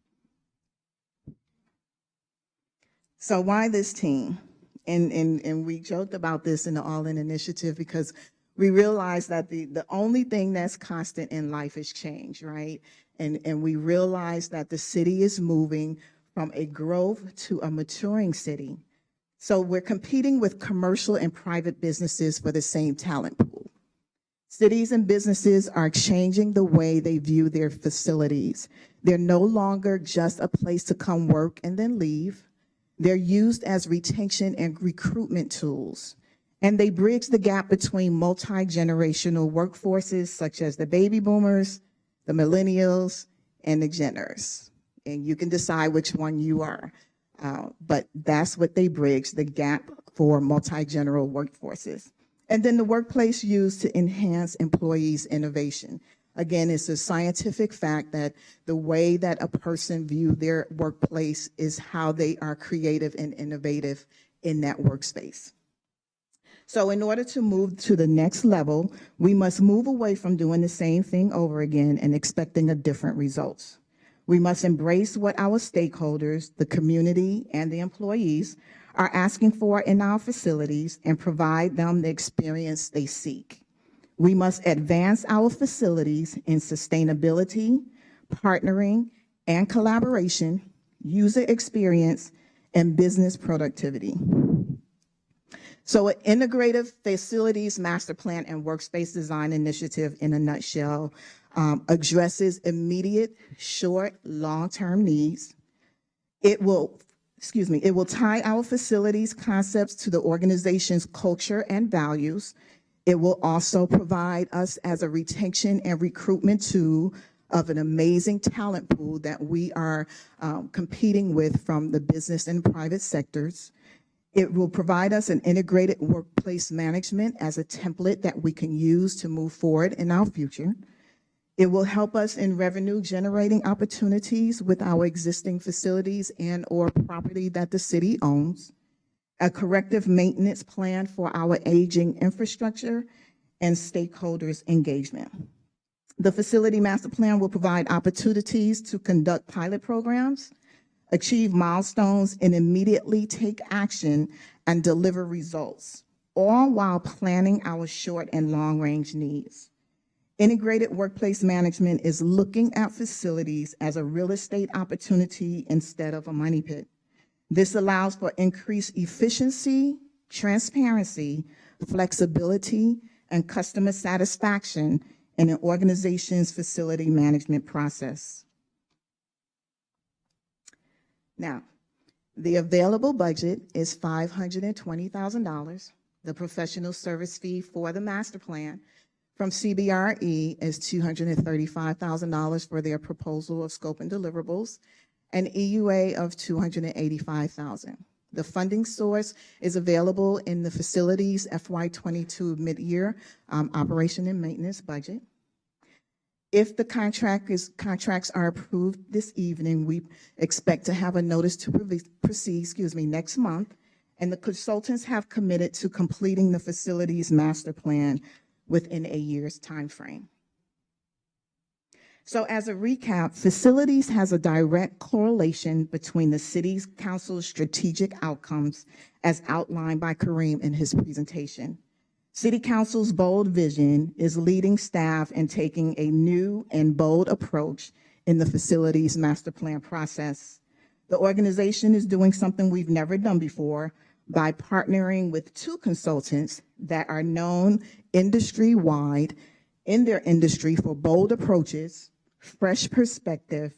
So why this team? And we joked about this in the All-In Initiative because we realize that the only thing that's constant in life is change, right? And we realize that the city is moving from a growth to a maturing city. So we're competing with commercial and private businesses for the same talent pool. Cities and businesses are changing the way they view their facilities. They're no longer just a place to come work and then leave. They're used as retention and recruitment tools. And they bridge the gap between multi-generational workforces such as the baby boomers, the millennials, and the Jenners. And you can decide which one you are. But that's what they bridge, the gap for multi-general workforces. And then the workplace used to enhance employees' innovation. Again, it's a scientific fact that the way that a person views their workplace is how they are creative and innovative in that workspace. So in order to move to the next level, we must move away from doing the same thing over again and expecting a different results. We must embrace what our stakeholders, the community, and the employees are asking for in our facilities and provide them the experience they seek. We must advance our facilities in sustainability, partnering, and collaboration, user experience, and business productivity. So an integrative facilities master plan and workspace design initiative in a nutshell addresses immediate, short, long-term needs. It will tie our facilities concepts to the organization's culture and values. It will also provide us as a retention and recruitment tool of an amazing talent pool that we are competing with from the business and private sectors. It will provide us an integrated workplace management as a template that we can use to move forward in our future. It will help us in revenue generating opportunities with our existing facilities and or property that the city owns, a corrective maintenance plan for our aging infrastructure, and stakeholders engagement. The facility master plan will provide opportunities to conduct pilot programs, achieve milestones, and immediately take action and deliver results, all while planning our short and long range needs. Integrated workplace management is looking at facilities as a real estate opportunity instead of a money pit. This allows for increased efficiency, transparency, flexibility, and customer satisfaction in an organization's facility management process. Now, the available budget is $520,000. The professional service fee for the master plan from CBRE is $235,000 for their proposal of scope and deliverables, and EUA of $285,000. The funding source is available in the facilities FY22 mid-year operation and maintenance budget. If the contracts are approved this evening, we expect to have a notice to proceed, next month. And the consultants have committed to completing the facilities master plan within a year's timeframe. So as a recap, facilities has a direct correlation between the City Council's strategic outcomes as outlined by Kareem in his presentation. City Council's bold vision is leading staff in taking a new and bold approach in the facilities master plan process. The organization is doing something we've never done before by partnering with 2 consultants that are known industry-wide in their industry for bold approaches, fresh perspective,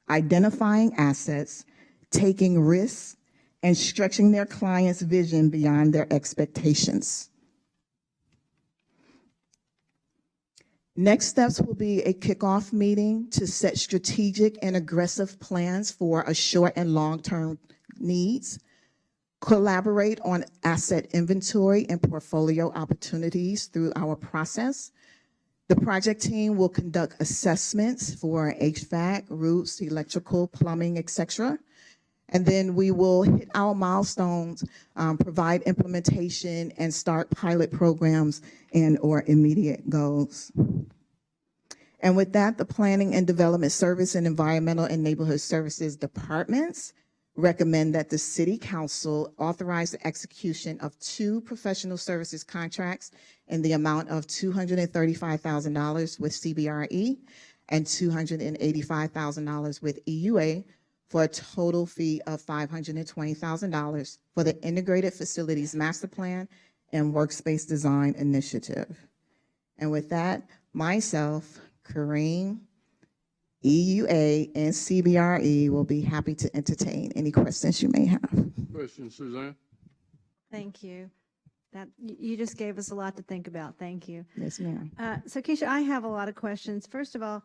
identifying assets, taking risks, and stretching their clients' vision beyond their expectations. Next steps will be a kickoff meeting to set strategic and aggressive plans for a short and long-term needs, collaborate on asset inventory and portfolio opportunities through our process. The project team will conduct assessments for HVAC, roofs, electrical, plumbing, etc. And then we will hit our milestones, provide implementation, and start pilot programs and/or immediate goals. And with that, the Planning and Development Service and Environmental and Neighborhood Services departments recommend that the City Council authorize the execution of 2 professional services contracts in the amount of $235,000 with CBRE and $285,000 with EUA for a total fee of $520,000 for the Integrated Facilities Master Plan and Workspace Design Initiative. And with that, myself, Kareem, EUA, and CBRE will be happy to entertain any questions you may have. Question, Suzanne? Thank you. You just gave us a lot to think about. Thank you. Yes, ma'am. So Keisha, I have a lot of questions. First of all,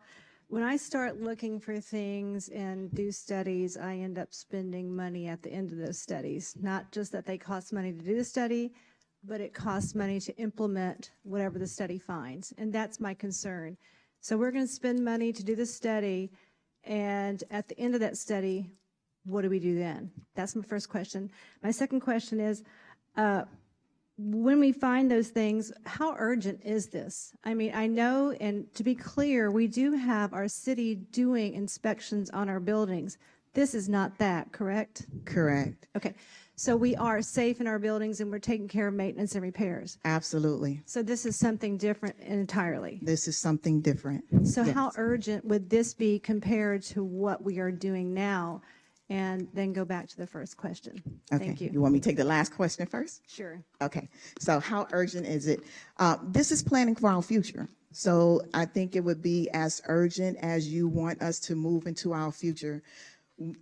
when I start looking for things and do studies, I end up spending money at the end of those studies. Not just that they cost money to do the study, but it costs money to implement whatever the study finds. And that's my concern. So we're going to spend money to do the study, and at the end of that study, what do we do then? That's my first question. My second question is, when we find those things, how urgent is this? I mean, I know, and to be clear, we do have our city doing inspections on our buildings. This is not that, correct? Correct. Okay. So we are safe in our buildings and we're taking care of maintenance and repairs. Absolutely. So this is something different entirely. This is something different. So Yes. how urgent would this be compared to what we are doing now? And then go back to the first question. Okay. Thank you. You want me to take the last question first? Sure. Okay. So how urgent is it? This is planning for our future. So I think it would be as urgent as you want us to move into our future.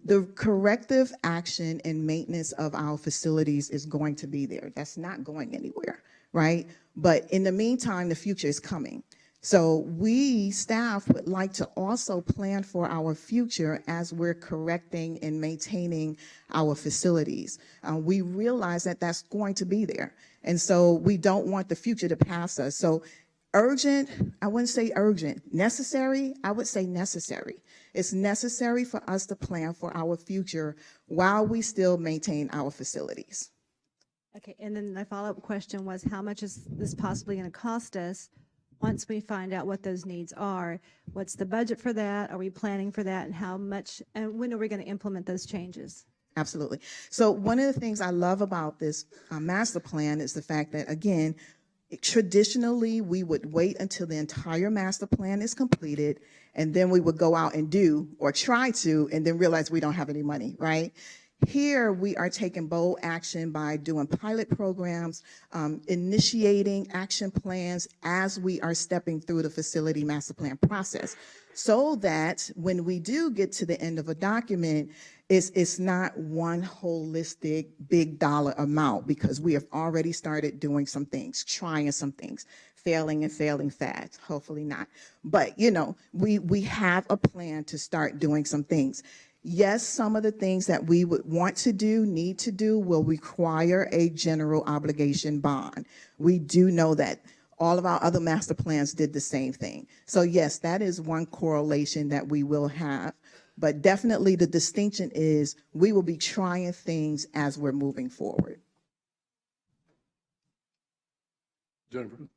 The corrective action and maintenance of our facilities is going to be there. That's not going anywhere, right? But in the meantime, the future is coming. So we, staff, would like to also plan for our future as we're correcting and maintaining our facilities. We realize that that's going to be there. And so we don't want the future to pass us. So urgent, I wouldn't say urgent. Necessary, I would say necessary. It's necessary for us to plan for our future while we still maintain our facilities. Okay, and then my follow-up question was, how much is this possibly going to cost us once we find out what those needs are? What's the budget for that? Are we planning for that? And how much, and when are we going to implement those changes? Absolutely. So one of the things I love about this master plan is the fact that, again, traditionally, we would wait until the entire master plan is completed, and then we would go out and do, or try to, and then realize we don't have any money, right? Here, we are taking bold action by doing pilot programs, initiating action plans as we are stepping through the facility master plan process, so that when we do get to the end of a document, it's not one holistic big dollar amount, because we have already started doing some things, trying some things, failing and failing fast, hopefully not. But, you know, we have a plan to start doing some things. Yes, some of the things that we would want to do, need to do, will require a general obligation bond. We do know that. All of our other master plans did the same thing. So yes, that is one correlation that we will have. But definitely the distinction is we will be trying things as we're moving forward. Jennifer.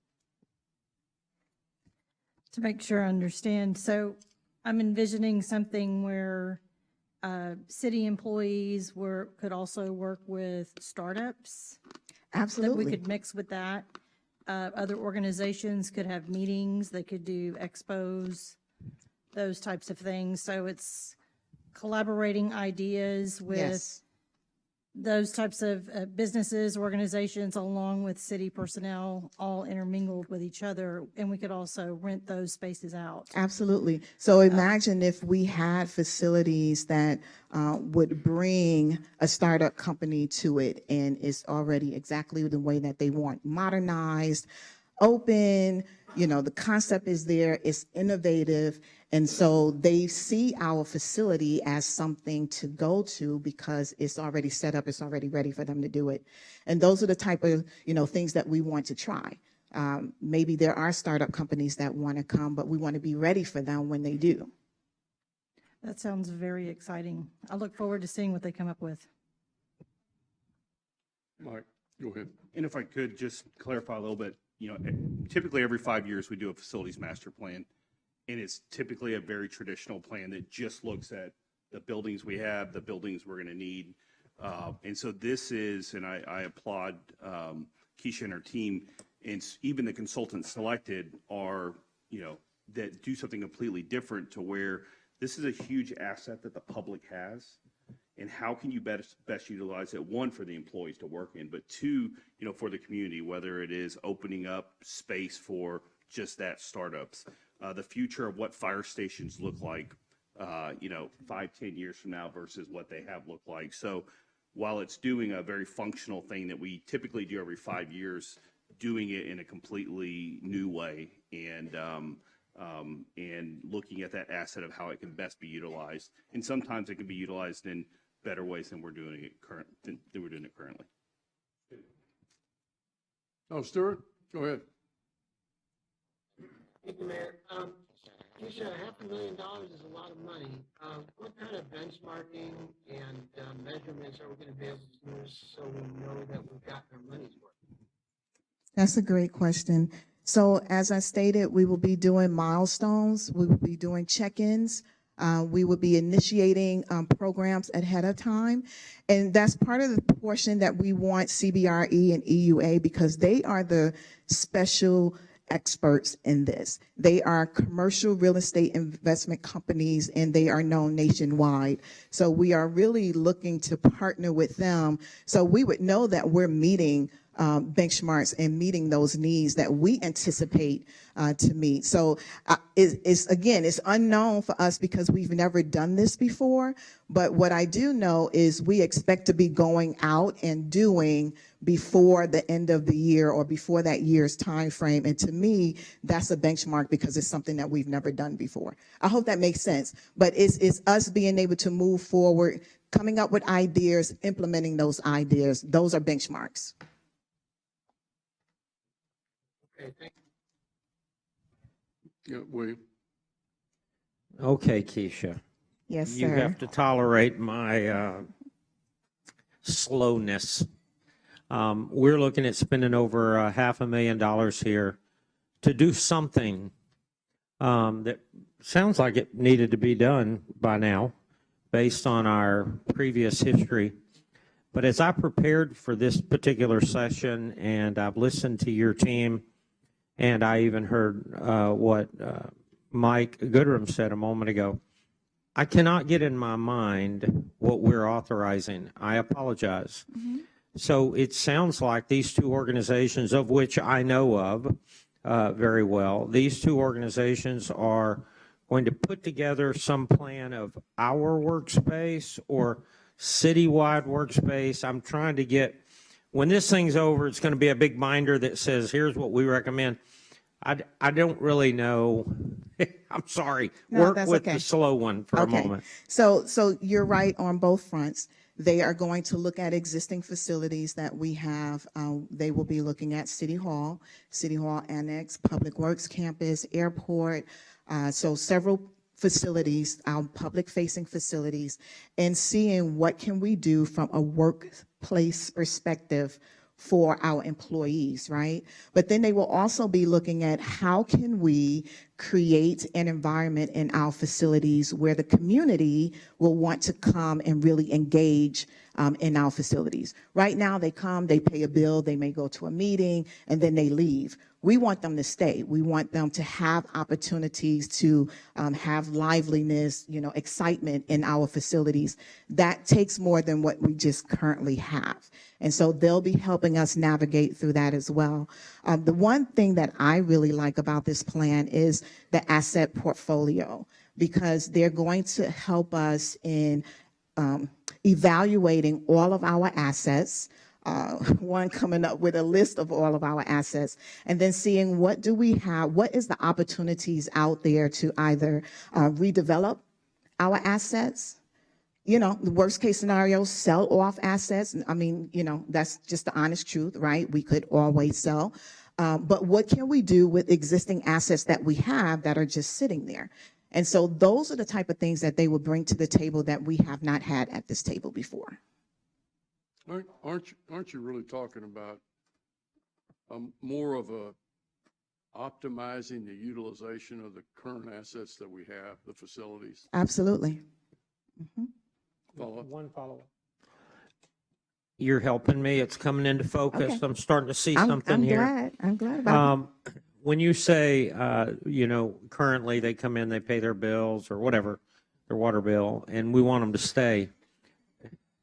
To make sure I understand, so I'm envisioning something where city employees could also work with startups. Absolutely. That we could mix with that. Other organizations could have meetings, they could do expos, those types of things. So it's collaborating ideas with Yes. those types of businesses, organizations, along with city personnel, all intermingled with each other. And we could also rent those spaces out. Absolutely. So imagine if we had facilities that would bring a startup company to it, and it's already exactly the way that they want, modernized, open, the concept is there, it's innovative. And so they see our facility as something to go to because it's already set up, it's already ready for them to do it. And those are the type of, things that we want to try. Maybe there are startup companies that want to come, but we want to be ready for them when they do. That sounds very exciting. I look forward to seeing what they come up with. Mike, go ahead. And if I could just clarify a little bit, typically every 5 years we do a facilities master plan, and it's typically a very traditional plan that just looks at the buildings we have, the buildings we're going to need. And so this is, and I applaud Keisha and her team, and even the consultants selected are, that do something completely different, to where this is a huge asset that the public has. And how can you best utilize it? One, for the employees to work in, but two, for the community, whether it is opening up space for just that startups. The future of what fire stations look like, 5, 10 years from now versus what they have looked like. So while it's doing a very functional thing that we typically do every 5 years, doing it in a completely new way, and looking at that asset of how it can best be utilized. And sometimes it can be utilized in better ways than we're doing it currently. Oh, Stuart, go ahead. Thank you, Mayor. Keisha, $500,000 is a lot of money. What kind of benchmarking and measurements are we going to be able to use so we know that we've gotten our money's worth? That's a great question. So as I stated, we will be doing milestones. We will be doing check-ins. We will be initiating programs ahead of time. And that's part of the portion that we want CBRE and EUA, because they are the special experts in this. They are commercial real estate investment companies, and they are known nationwide. So we are really looking to partner with them so we would know that we're meeting benchmarks and meeting those needs that we anticipate to meet. So it's unknown for us because we've never done this before. But what I do know is we expect to be going out and doing before the end of the year or before that year's time frame. And to me, that's a benchmark because it's something that we've never done before. I hope that makes sense. But it's us being able to move forward, coming up with ideas, implementing those ideas. Those are benchmarks. Okay, thank you. Yeah, William. Okay, Keisha. Yes, sir. You have to tolerate my slowness. We're looking at spending over $500,000 here to do something that sounds like it needed to be done by now based on our previous history. But as I prepared for this particular session, and I've listened to your team, and I even heard what Mike Goodrum said a moment ago, I cannot get in my mind what we're authorizing. I apologize. Mm-hmm. So it sounds like these two organizations, of which I know of very well, these two organizations are going to put together some plan of our workspace or citywide workspace. I'm trying to get, when this thing's over, it's going to be a big binder that says, here's what we recommend. I don't really know I'm sorry. No, Work that's with okay. the slow one for a moment. So you're right on both fronts. They are going to look at existing facilities that we have. They will be looking at City Hall Annex, Public Works Campus, Airport. So several facilities, our public-facing facilities, and seeing what can we do from a workplace perspective for our employees, right? But then they will also be looking at how can we create an environment in our facilities where the community will want to come and really engage in our facilities. Right now, they come, they pay a bill, they may go to a meeting, and then they leave. We want them to stay. We want them to have opportunities to have liveliness, excitement in our facilities. That takes more than what we just currently have. And so they'll be helping us navigate through that as well. The one thing that I really like about this plan is the asset portfolio, because they're going to help us in evaluating all of our assets, one coming up with a list of all of our assets, and then seeing what do we have, what is the opportunities out there to either redevelop our assets, the worst case scenario, sell off assets. I mean, that's just the honest truth, right? We could always sell. But what can we do with existing assets that we have that are just sitting there? And so those are the type of things that they will bring to the table that we have not had at this table before. Aren't you really talking about more of a optimizing the utilization of the current assets that we have, the facilities? Absolutely. One follow-up. You're helping me. It's coming into focus. Okay. I'm starting to see something here. I'm glad about it. When you say, currently they come in, they pay their bills or whatever, their water bill, and we want them to stay.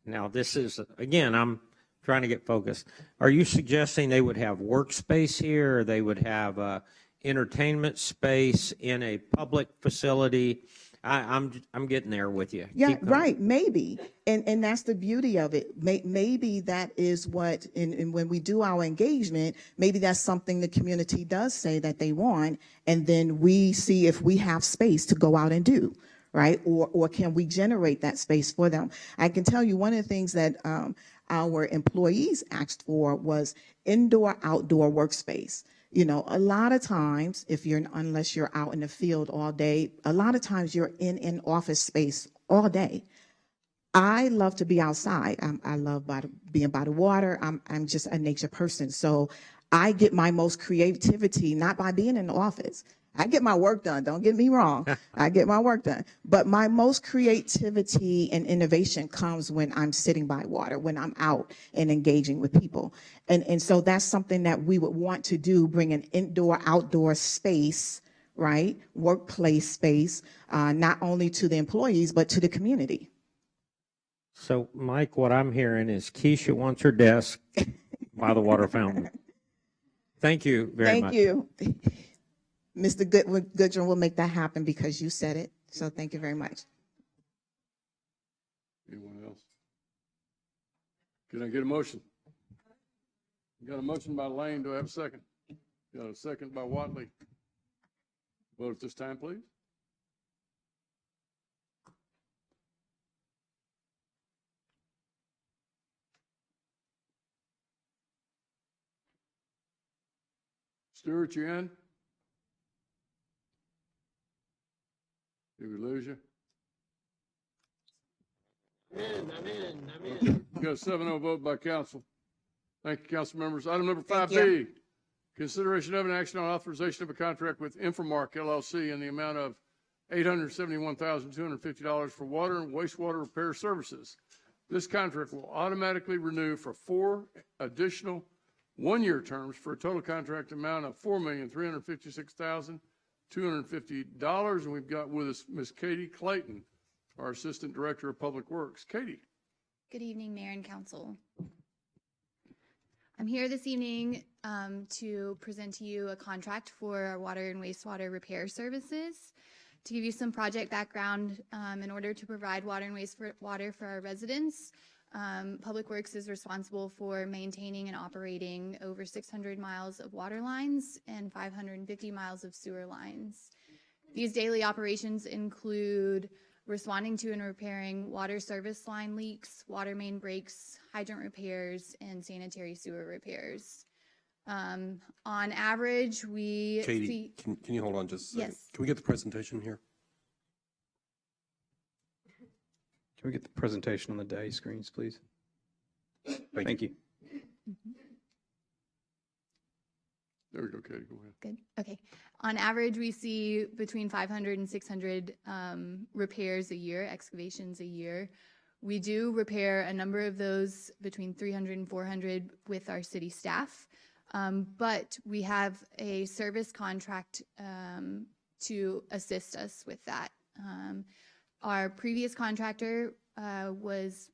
Now, this is, again, I'm trying to get focused. Are you suggesting they would have workspace here, or they would have entertainment space in a public facility? I'm getting there with you. Yeah, right. Maybe. And that's the beauty of it. Maybe that is what, and when we do our engagement, maybe that's something the community does say that they want. And then we see if we have space to go out and do, right? Or can we generate that space for them? I can tell you one of the things that our employees asked for was indoor-outdoor workspace. A lot of times, unless you're out in the field all day, a lot of times you're in an office space all day. I love to be outside. I love being by the water. I'm just a nature person. So I get my most creativity not by being in the office. I get my work done. Don't get me wrong. I get my work done. But my most creativity and innovation comes when I'm sitting by water, when I'm out and engaging with people. And so that's something that we would want to do, bring an indoor-outdoor space, right? Workplace space, not only to the employees, but to the community. So, Mike, what I'm hearing is Keisha wants her desk by the water fountain. Thank you very much. Thank you. Mr. Goodrum will make that happen because you said it. So thank you very much. Anyone else? Can I get a motion? Got a motion by Lane. Do I have a second? Got a second by Watley. Vote at this time, please. Stewart, you in? Did we lose you? I'm in. We got a 7-0 vote by council. Thank you, council members. Item number Thank 5B, you. consideration of an action on authorization of a contract with Infamark LLC in the amount of $871,250 for water and wastewater repair services. This contract will automatically renew for 4 additional one-year terms for a total contract amount of $4,356,250. And we've got with us Ms. Katie Clayton, our Assistant Director of Public Works. Katie. Good evening, Mayor and Council. I'm here this evening to present to you a contract for our water and wastewater repair services. To give you some project background, in order to provide water and wastewater for our residents, Public Works is responsible for maintaining and operating over 600 miles of water lines and 550 miles of sewer lines. These daily operations include responding to and repairing water service line leaks, water main breaks, hydrant repairs, and sanitary sewer repairs. On average, we Katie, see. can you hold on just a second? Yes. Can we get the presentation here? Can we get the presentation on the day screens, please? Thank you. There we go, Katie, go ahead. Good. Okay. On average, we see between 500 and 600 repairs a year, excavations a year. We do repair a number of those, between 300 and 400 with our city staff. But we have a service contract to assist us with that. Our previous contractor was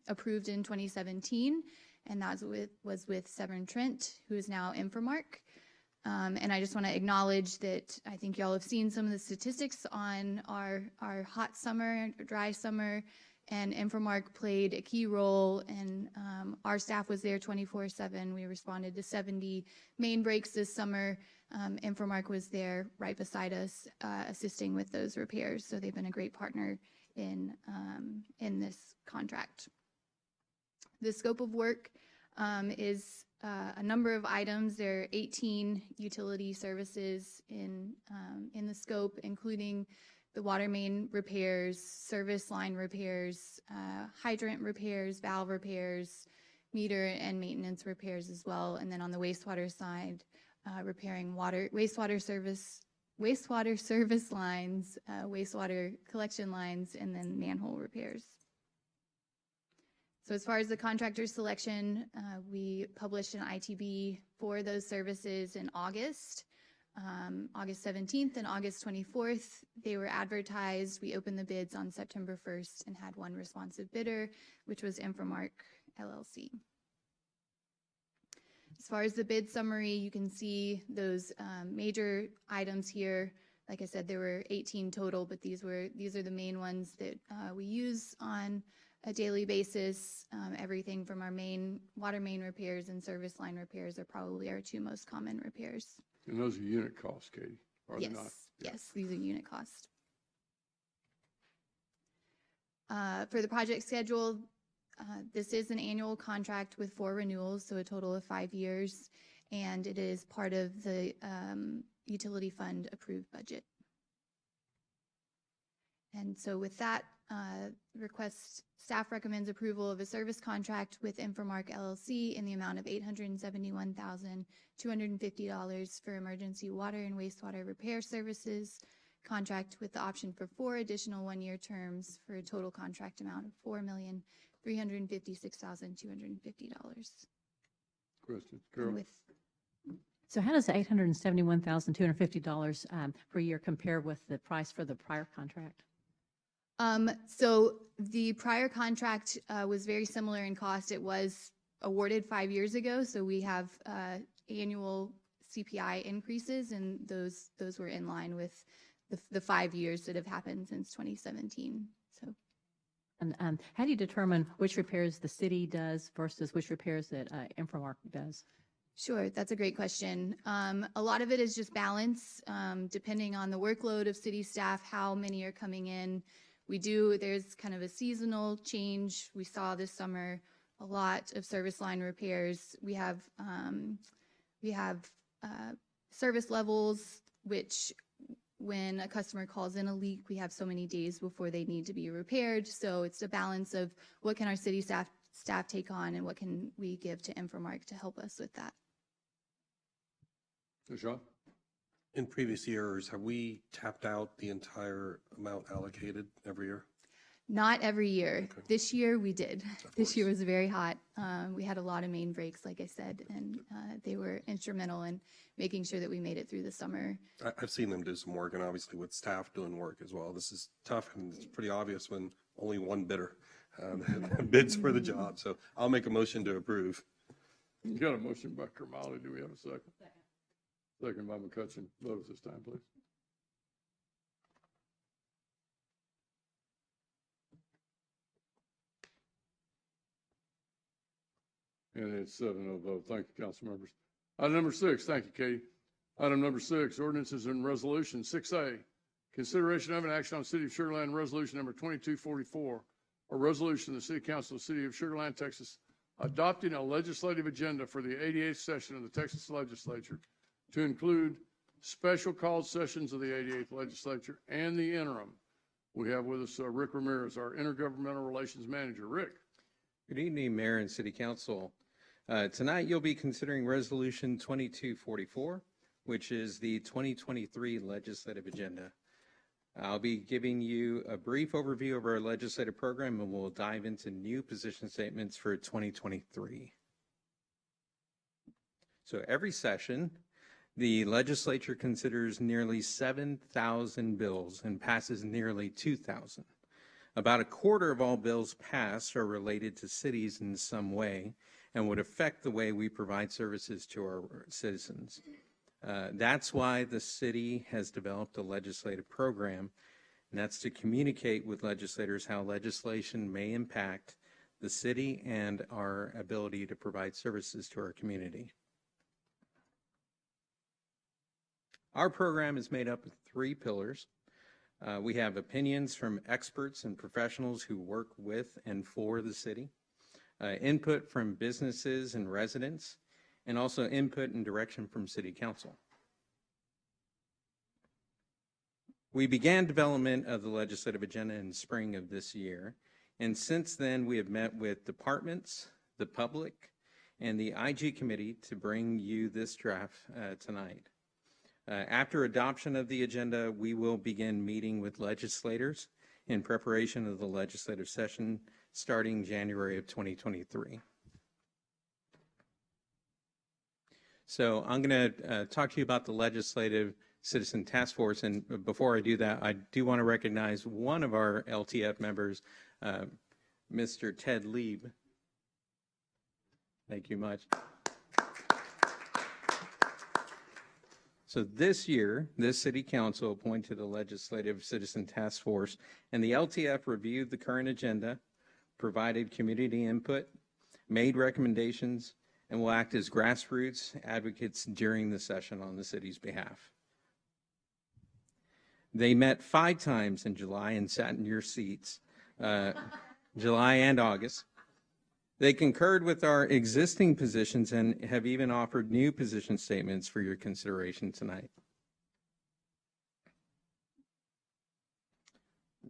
approved in 2017, and that was with Severn Trent, who is now Infamark. And I just want to acknowledge that I think y'all have seen some of the statistics on our hot summer, dry summer, and Infamark played a key role, and our staff was there 24/7. We responded to 70 main breaks this summer. Infamark was there right beside us, assisting with those repairs. So they've been a great partner in this contract. The scope of work is a number of items. There are 18 utility services in the scope, including the water main repairs, service line repairs, hydrant repairs, valve repairs, meter and maintenance repairs as well. And then on the wastewater side, repairing wastewater service lines, wastewater collection lines, and then manhole repairs. So as far as the contractor selection, we published an ITB for those services in August 17th and August 24th. They were advertised. We opened the bids on September 1st and had one responsive bidder, which was Infamark LLC. As far as the bid summary, you can see those major items here. Like I said, there were 18 total, but these are the main ones that we use on a daily basis. Everything from our water main repairs and service line repairs are probably our two most common repairs. And those are unit costs, Katie, are they not? Yes, these are unit cost. For the project schedule, this is an annual contract with 4 renewals, so a total of 5 years, and it is part of the utility fund approved budget. And so with that, staff recommends approval of a service contract with Infamark LLC in the amount of $871,250 for emergency water and wastewater repair services, contract with the option for 4 additional 1-year terms for a total contract amount of $4,356,250. Questions, Carol? So how does the $871,250 per year compare with the price for the prior contract? So the prior contract was very similar in cost. It was awarded 5 years ago, so we have annual CPI increases, and those were in line with the 5 years that have happened since 2017. So, And how do you determine which repairs the city does versus which repairs that Infamark does? Sure, that's a great question. A lot of it is just balance, depending on the workload of city staff, how many are coming in. There's kind of a seasonal change. We saw this summer a lot of service line repairs. We have service levels, which when a customer calls in a leak, we have so many days before they need to be repaired. So it's a balance of what can our city staff take on and what can we give to Infamark to help us with that. Sean? In previous years, have we tapped out the entire amount allocated every year? Not every year. Okay. This year we did. This year was very hot. We had a lot of main breaks, like I said, and they were instrumental in making sure that we made it through the summer. I've seen them do some work, and obviously with staff doing work as well. This is tough, and it's pretty obvious when only one bidder bids for the job. So I'll make a motion to approve. You got a motion by Kermali. Do we have a second? Second by McCutcheon. Vote this time, please. And it's 7-0 vote. Thank you, council members. Item number 6, thank you, Katie. Item number 6, ordinances and resolution. 6A, consideration of an action on City of Sugar Land Resolution number 2244, a resolution of the City Council of the City of Sugar Land, Texas, adopting a legislative agenda for the 88th session of the Texas Legislature to include special called sessions of the 88th Legislature and the interim. We have with us Rick Ramirez, our Intergovernmental Relations Manager. Rick. Good evening, Mayor and City Council. Tonight you'll be considering Resolution 2244, which is the 2023 legislative agenda. I'll be giving you a brief overview of our legislative program, and we'll dive into new position statements for 2023. So every session, the legislature considers nearly 7,000 bills and passes nearly 2,000. About a quarter of all bills passed are related to cities in some way and would affect the way we provide services to our citizens. That's why the city has developed a legislative program, and that's to communicate with legislators how legislation may impact the city and our ability to provide services to our community. Our program is made up of 3 pillars. We have opinions from experts and professionals who work with and for the city, input from businesses and residents, and also input and direction from City Council. We began development of the legislative agenda in spring of this year, and since then we have met with departments, the public, and the IG committee to bring you this draft tonight. After adoption of the agenda, we will begin meeting with legislators in preparation of the legislative session starting January of 2023. So I'm going to talk to you about the Legislative Citizen Task Force, and before I do that, I do want to recognize one of our LTF members, Mr. Ted Lieb. Thank you much. So this year, this City Council appointed a Legislative Citizen Task Force, and the LTF reviewed the current agenda, provided community input, made recommendations, and will act as grassroots advocates during the session on the city's behalf. They met 5 times in July and sat in your seats, July and August. They concurred with our existing positions and have even offered new position statements for your consideration tonight.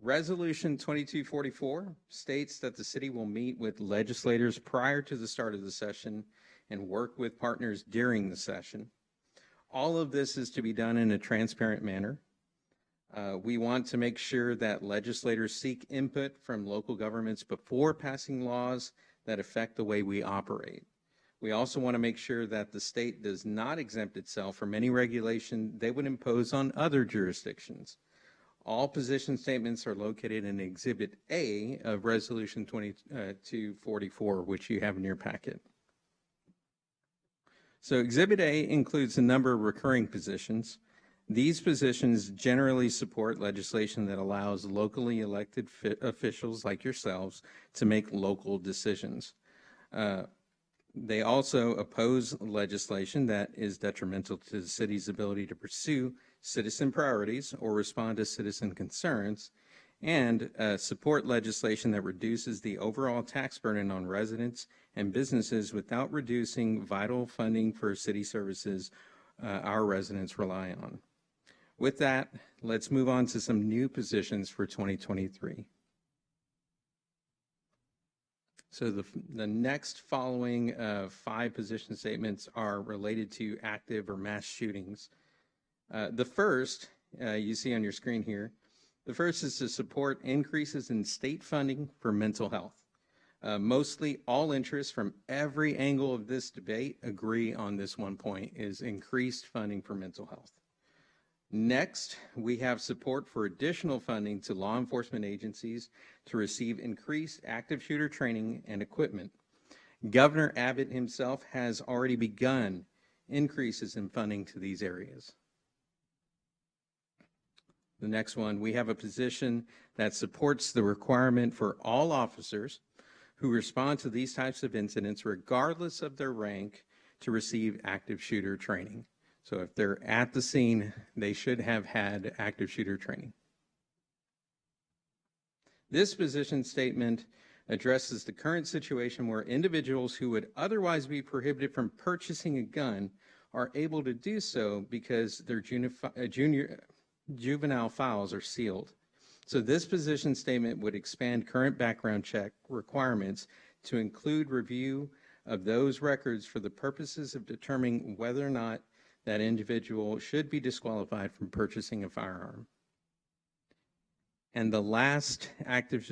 Resolution 2244 states that the city will meet with legislators prior to the start of the session and work with partners during the session. All of this is to be done in a transparent manner. We want to make sure that legislators seek input from local governments before passing laws that affect the way we operate. We also want to make sure that the state does not exempt itself from any regulation they would impose on other jurisdictions. All position statements are located in Exhibit A of Resolution 2244, which you have in your packet. So Exhibit A includes a number of recurring positions. These positions generally support legislation that allows locally elected officials like yourselves to make local decisions. They also oppose legislation that is detrimental to the city's ability to pursue citizen priorities or respond to citizen concerns, and support legislation that reduces the overall tax burden on residents and businesses without reducing vital funding for city services our residents rely on. With that, let's move on to some new positions for 2023. So the next following 5 position statements are related to active or mass shootings. The first, you see on your screen here, the first is to support increases in state funding for mental health. Mostly all interests from every angle of this debate agree on this one point, is increased funding for mental health. Next, we have support for additional funding to law enforcement agencies to receive increased active shooter training and equipment. Governor Abbott himself has already begun increases in funding to these areas. The next one, we have a position that supports the requirement for all officers who respond to these types of incidents, regardless of their rank, to receive active shooter training. So if they're at the scene, they should have had active shooter training. This position statement addresses the current situation where individuals who would otherwise be prohibited from purchasing a gun are able to do so because their juvenile files are sealed. So this position statement would expand current background check requirements to include review of those records for the purposes of determining whether or not that individual should be disqualified from purchasing a firearm. And the last active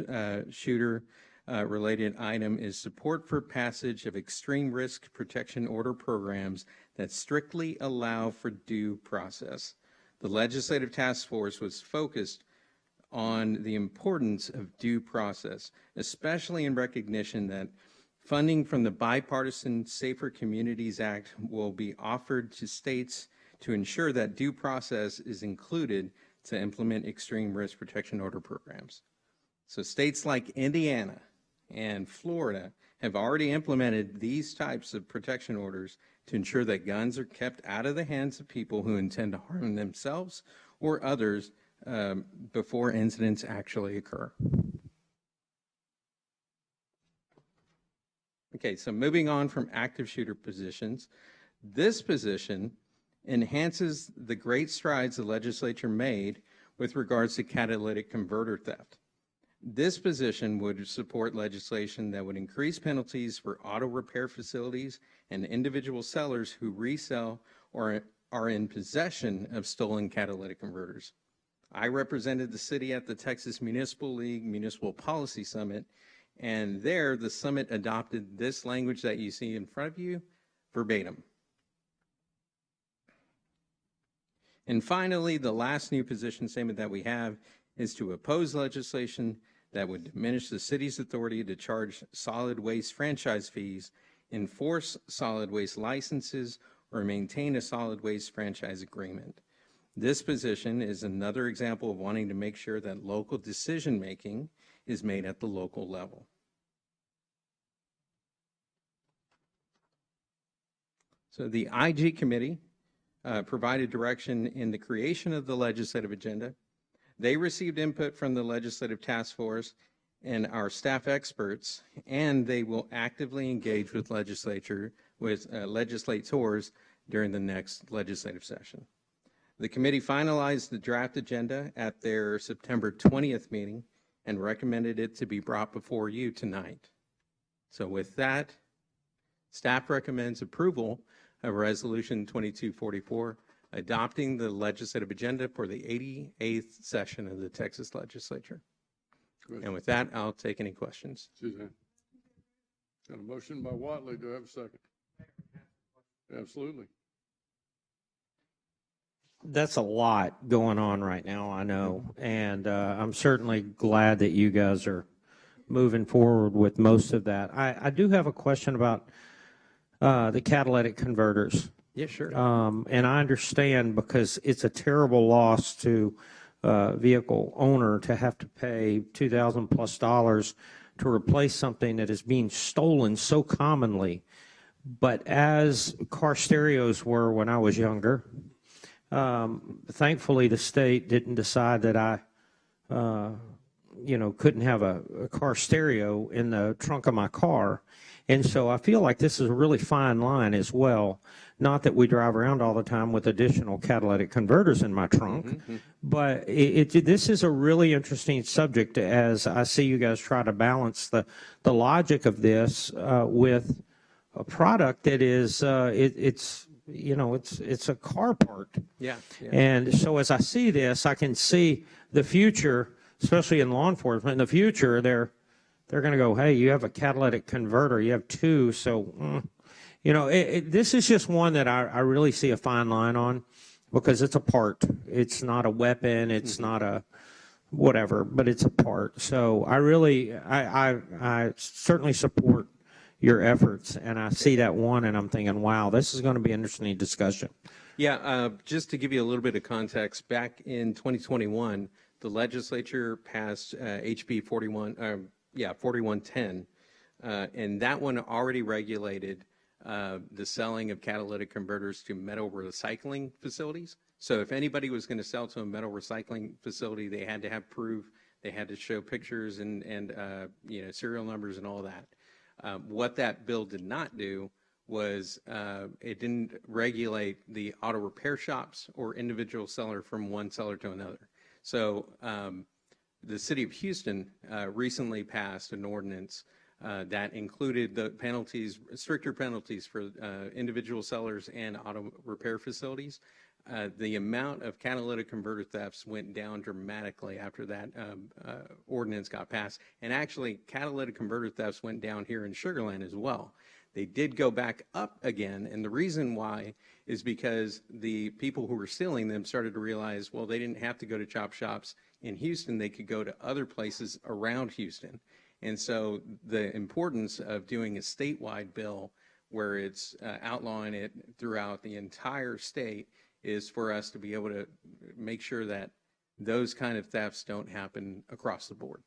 shooter related item is support for passage of extreme risk protection order programs that strictly allow for due process. The legislative task force was focused on the importance of due process, especially in recognition that funding from the Bipartisan Safer Communities Act will be offered to states to ensure that due process is included to implement extreme risk protection order programs. So states like Indiana and Florida have already implemented these types of protection orders to ensure that guns are kept out of the hands of people who intend to harm themselves or others before incidents actually occur. Okay, so moving on from active shooter positions, this position enhances the great strides the legislature made with regards to catalytic converter theft. This position would support legislation that would increase penalties for auto repair facilities and individual sellers who resell or are in possession of stolen catalytic converters. I represented the city at the Texas Municipal League Municipal Policy Summit, and there the summit adopted this language that you see in front of you verbatim. And finally, the last new position statement that we have is to oppose legislation that would diminish the city's authority to charge solid waste franchise fees, enforce solid waste licenses, or maintain a solid waste franchise agreement. This position is another example of wanting to make sure that local decision-making is made at the local level. So the IG committee provided direction in the creation of the legislative agenda. They received input from the legislative task force and our staff experts, and they will actively engage with legislators during the next legislative session. The committee finalized the draft agenda at their September 20th meeting and recommended it to be brought before you tonight. So with that, staff recommends approval of Resolution 2244, adopting the legislative agenda for the 88th session of the Texas Legislature. Good. And with that, I'll take any questions. Suzanne. Got a motion by Watley. Do I have a second? Absolutely. That's a lot going on right now, I know, and I'm certainly glad that you guys are moving forward with most of that. I do have a question about the catalytic converters. Yeah, sure. And I understand because it's a terrible loss to vehicle owner to have to pay $2,000+ to replace something that is being stolen so commonly. But as car stereos were when I was younger, thankfully the state didn't decide that I, couldn't have a car stereo in the trunk of my car. And so I feel like this is a really fine line as well. Not that we drive around all the time with additional catalytic converters in my trunk, but this is a really interesting subject as I see you guys try to balance the logic of this with a product that is it's a car part. Yeah. And so as I see this, I can see the future, especially in law enforcement. In the future, they're going to go, hey, you have a catalytic converter, you have two, so this is just one that I really see a fine line on because it's a part. It's not a weapon. It's not a whatever, but it's a part. So I certainly support your efforts, and I see that one, and I'm thinking, wow, this is going to be an interesting discussion. Yeah, just to give you a little bit of context, back in 2021, the legislature passed HB 4110, and that one already regulated the selling of catalytic converters to metal recycling facilities. So if anybody was going to sell to a metal recycling facility, they had to have proof. They had to show pictures and serial numbers and all that. What that bill did not do was it didn't regulate the auto repair shops or individual seller from one seller to another. So the city of Houston recently passed an ordinance that included the penalties, stricter penalties for individual sellers and auto repair facilities. The amount of catalytic converter thefts went down dramatically after that ordinance got passed. And actually, catalytic converter thefts went down here in Sugar Land as well. They did go back up again, and the reason why is because the people who were stealing them started to realize, well, they didn't have to go to chop shops in Houston. They could go to other places around Houston. And so the importance of doing a statewide bill where it's outlawing it throughout the entire state is for us to be able to make sure that those kind of thefts don't happen across the board.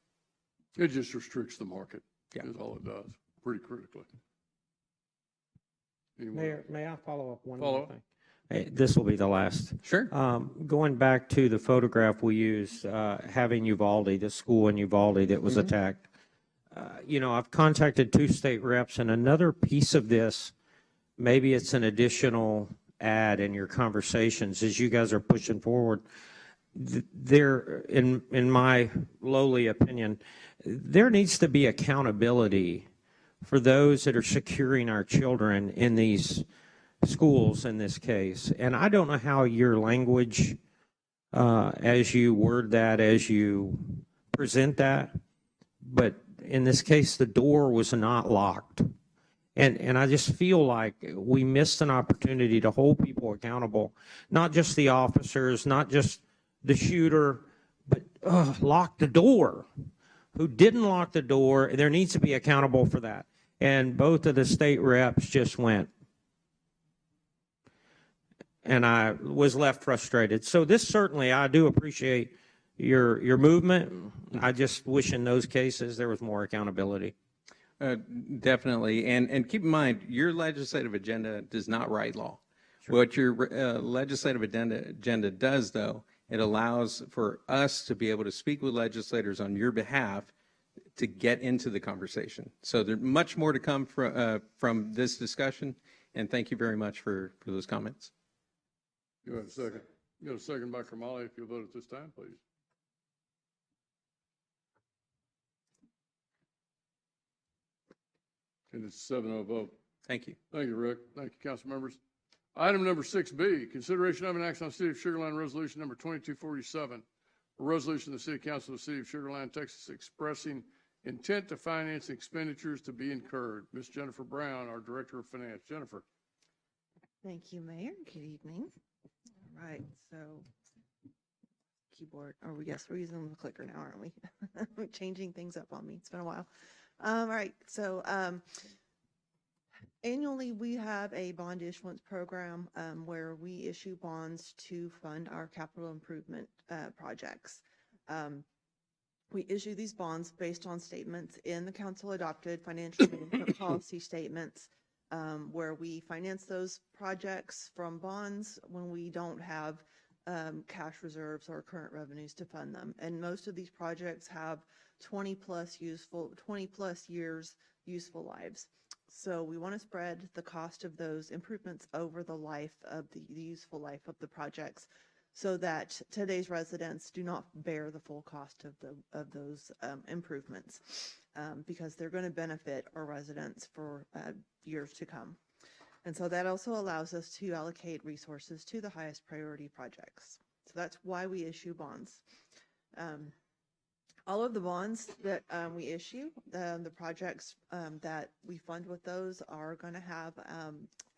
It just restricts the market, is all it does, pretty critically. Mayor, may I follow up one Follow more up. thing? Hey, this will be the last. Sure. Going back to the photograph we used, having Uvalde, the school in Uvalde that was attacked. I've contacted 2 state reps, and another piece of this, maybe it's an additional add in your conversations as you guys are pushing forward. There, in my lowly opinion, there needs to be accountability for those that are securing our children in these schools in this case. And I don't know how your language, as you word that, as you present that, but in this case, the door was not locked. And I just feel like we missed an opportunity to hold people accountable, not just the officers, not just the shooter, but lock the door. Who didn't lock the door, there needs to be accountable for that. And both of the state reps just went. And I was left frustrated. So this certainly, I do appreciate your movement. I just wish in those cases there was more accountability. Definitely. And keep in mind, your legislative agenda does not write law. Sure. What your legislative agenda does, though, it allows for us to be able to speak with legislators on your behalf to get into the conversation. So there's much more to come from this discussion, and thank you very much for those comments. You have a second. You got a second by Kamali if you'll vote at this time, please. And it's a 7-0 vote. Thank you. Thank you, Rick. Thank you, council members. Item number 6B, consideration of an action on City of Sugar Land Resolution number 2247, a resolution of the City Council of the City of Sugar Land, Texas, expressing intent to finance expenditures to be incurred. Ms. Jennifer Brown, our Director of Finance. Jennifer. Thank you, Mayor. Good evening. All right, so keyboard, yes, we're using the clicker now, aren't we? We're changing things up on me. It's been a while. All right, so annually we have a bond issuance program where we issue bonds to fund our capital improvement projects. We issue these bonds based on statements in the council adopted financial management policy statements where we finance those projects from bonds when we don't have cash reserves or current revenues to fund them. And most of these projects have 20 plus years useful lives. So we want to spread the cost of those improvements over the life of the useful life of the projects, so that today's residents do not bear the full cost of those improvements, because they're going to benefit our residents for years to come. And so that also allows us to allocate resources to the highest priority projects. So that's why we issue bonds. All of the bonds that we issue, the projects that we fund with those are going to have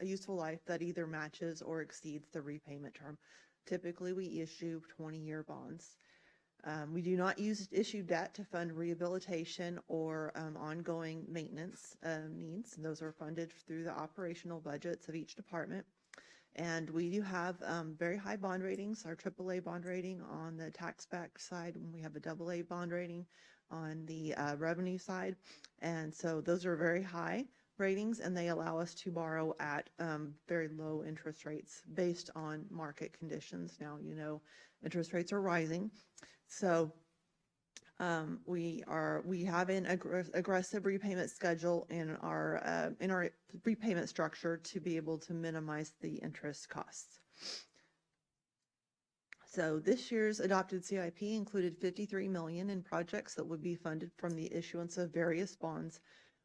a useful life that either matches or exceeds the repayment term. Typically, we issue 20-year bonds. We do not issue debt to fund rehabilitation or ongoing maintenance needs. Those are funded through the operational budgets of each department. And we do have very high bond ratings, our AAA bond rating on the tax back side, and we have a AA bond rating on the revenue side. And so those are very high. ratings, and they allow us to borrow at very low interest rates based on market conditions. Now, you know, interest rates are rising, so we have an aggressive repayment schedule in our repayment structure to be able to minimize the interest costs. So this year's adopted CIP included $53 million in projects that would be funded from the issuance of various bonds.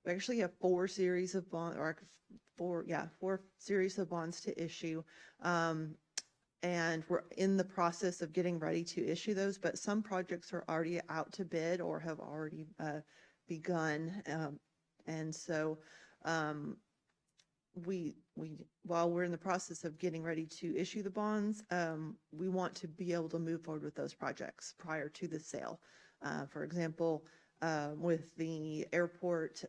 We actually have four series of bonds to issue. And we're in the process of getting ready to issue those, but some projects are already out to bid or have already begun. And so while we're in the process of getting ready to issue the bonds, we want to be able to move forward with those projects prior to the sale. For example, with the airport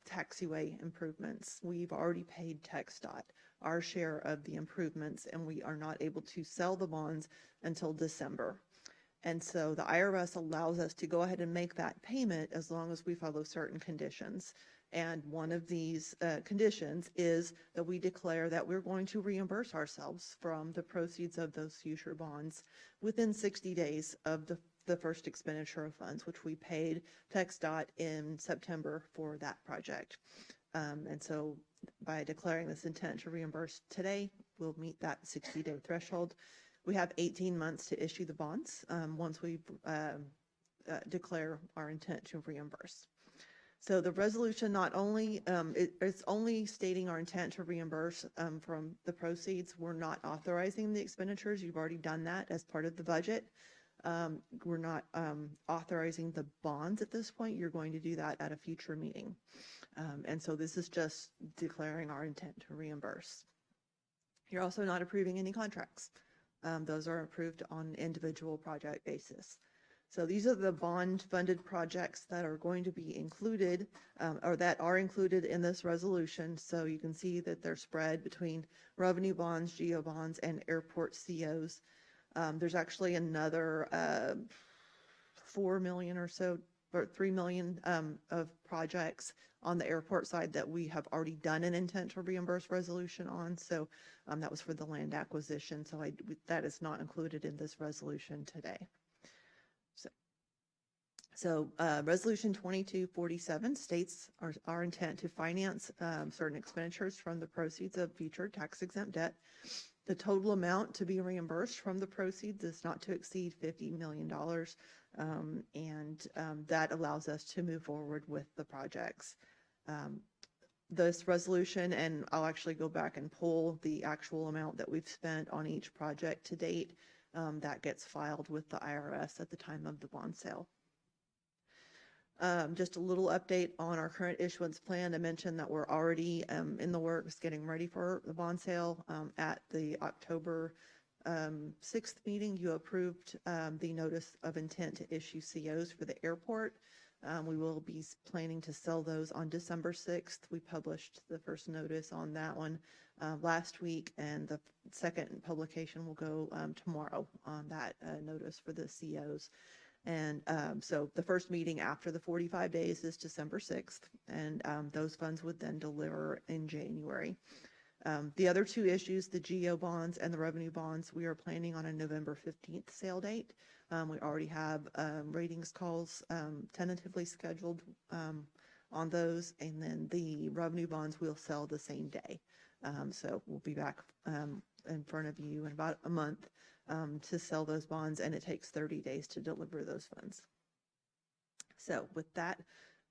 taxiway improvements, we've already paid TxDOT our share of the improvements, and we are not able to sell the bonds until December. And so the IRS allows us to go ahead and make that payment as long as we follow certain conditions. And one of these conditions is that we declare that we're going to reimburse ourselves from the proceeds of those future bonds within 60 days of the first expenditure of funds, which we paid TxDOT in September for that project. And so by declaring this intent to reimburse today, we'll meet that 60-day threshold. We have 18 months to issue the bonds once we declare our intent to reimburse. So the resolution not only, it's only stating our intent to reimburse from the proceeds. We're not authorizing the expenditures. You've already done that as part of the budget. We're not authorizing the bonds at this point. You're going to do that at a future meeting. And so this is just declaring our intent to reimburse. You're also not approving any contracts. Those are approved on an individual project basis. So these are the bond-funded projects that are going to be included or that are included in this resolution. So you can see that they're spread between revenue bonds, GO bonds, and airport COs. There's actually another 4 million or so, or 3 million of projects on the airport side that we have already done an intent to reimburse resolution on. So that was for the land acquisition. So that is not included in this resolution today. So Resolution 2247 states our intent to finance certain expenditures from the proceeds of future tax-exempt debt. The total amount to be reimbursed from the proceeds is not to exceed $50 million, and that allows us to move forward with the projects. This resolution, and I'll actually go back and pull the actual amount that we've spent on each project to date, that gets filed with the IRS at the time of the bond sale. Just a little update on our current issuance plan. I mentioned that we're already in the works getting ready for the bond sale. At the October 6th meeting, you approved the notice of intent to issue COs for the airport. We will be planning to sell those on December 6th. We published the first notice on that one last week, and the second publication will go tomorrow on that notice for the COs. And so the first meeting after the 45 days is December 6th, and those funds would then deliver in January. The other two issues, the GO bonds and the revenue bonds, we are planning on a November 15th sale date. We already have ratings calls tentatively scheduled on those, and then the revenue bonds will sell the same day. So we'll be back in front of you in about a month to sell those bonds, and it takes 30 days to deliver those funds. So with that,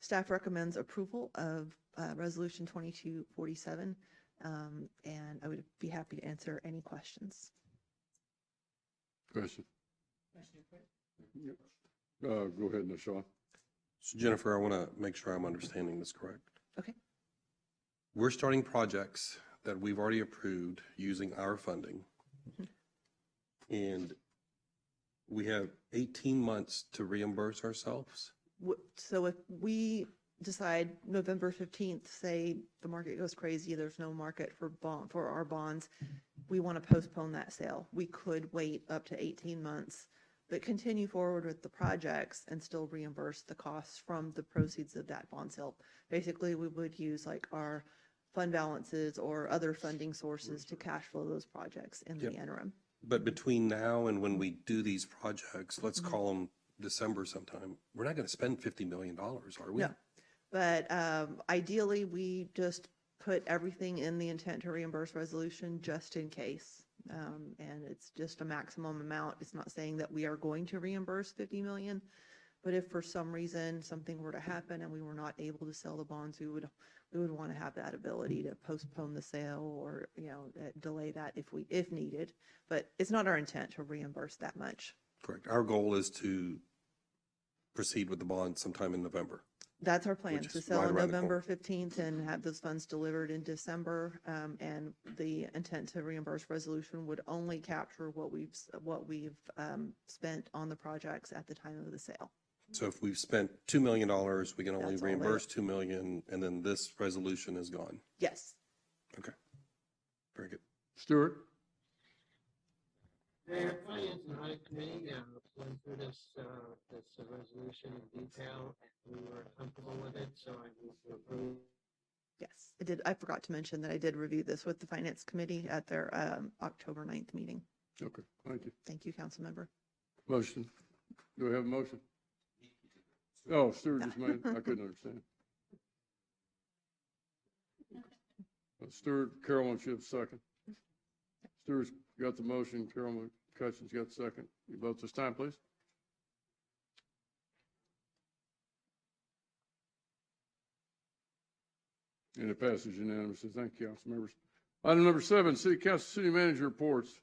staff recommends approval of Resolution 2247, and I would be happy to answer any questions. Question? Go ahead, Nashawn. So Jennifer, I want to make sure I'm understanding this correct. Okay. We're starting projects that we've already approved using our funding. And we have 18 months to reimburse ourselves. So if we decide November 15th, say the market goes crazy, there's no market for our bonds, we want to postpone that sale. We could wait up to 18 months but continue forward with the projects and still reimburse the costs from the proceeds of that bond sale. Basically, we would use like our fund balances or other funding sources to cash flow those projects in the interim. But between now and when we do these projects, let's call them December sometime, we're not going to spend $50 million, are we? No, but ideally, we just put everything in the intent to reimburse resolution just in case. And it's just a maximum amount. It's not saying that we are going to reimburse 50 million, but if for some reason something were to happen and we were not able to sell the bonds, we would want to have that ability to postpone the sale or, delay that if needed. But it's not our intent to reimburse that much. Correct. Our goal is to proceed with the bond sometime in November. That's our plan, Which to is sell right on around the November 15th and have those funds delivered in December. And the intent to reimburse resolution would only capture what we've spent on the projects at the time of the sale. So if we've spent $2 million, we can only That's all reimburse $2 million, and then this resolution is gone. Yes. Okay. Very good. Stuart? Mayor, Finance and Audit Committee went through this resolution in detail, and we were comfortable with it, so I move to approve. Yes, I did. I forgot to mention that I did review this with the Finance Committee at their October 9th meeting. Okay, thank you. Thank you, council member. Motion. Do we have a motion? Oh, Stuart just made, I couldn't understand. Stuart, Carol wants you to second. Stuart's got the motion, Carol McCutcheon's got the second. You vote this time, please. And it passes unanimously. Thank you, council members. Item number 7, city manager reports.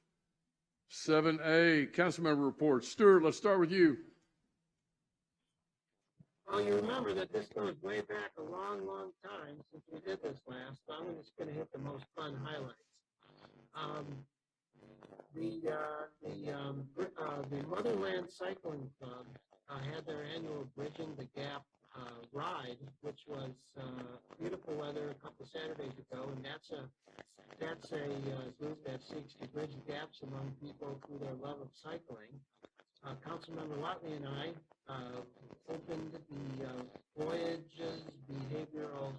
7A, council member reports. Stuart, let's start with you. Well, you remember that this goes way back a long, long time since we did this last, so I'm just going to hit the most fun highlights. The Motherland Cycling Club had their annual Bridging the Gap ride, which was beautiful weather a couple Saturdays ago, and that's a group that seeks to bridge gaps among people through their love of cycling. Councilmember Watley and I opened the Voyages Behavioral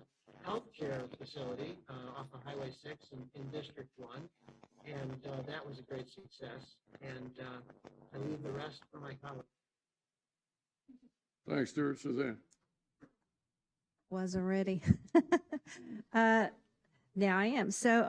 Health Care Facility off of Highway 6 in District 1, and that was a great success, and I leave the rest for my colleagues. Thanks, Stuart. Suzanne. Wasn't ready. Now I am. So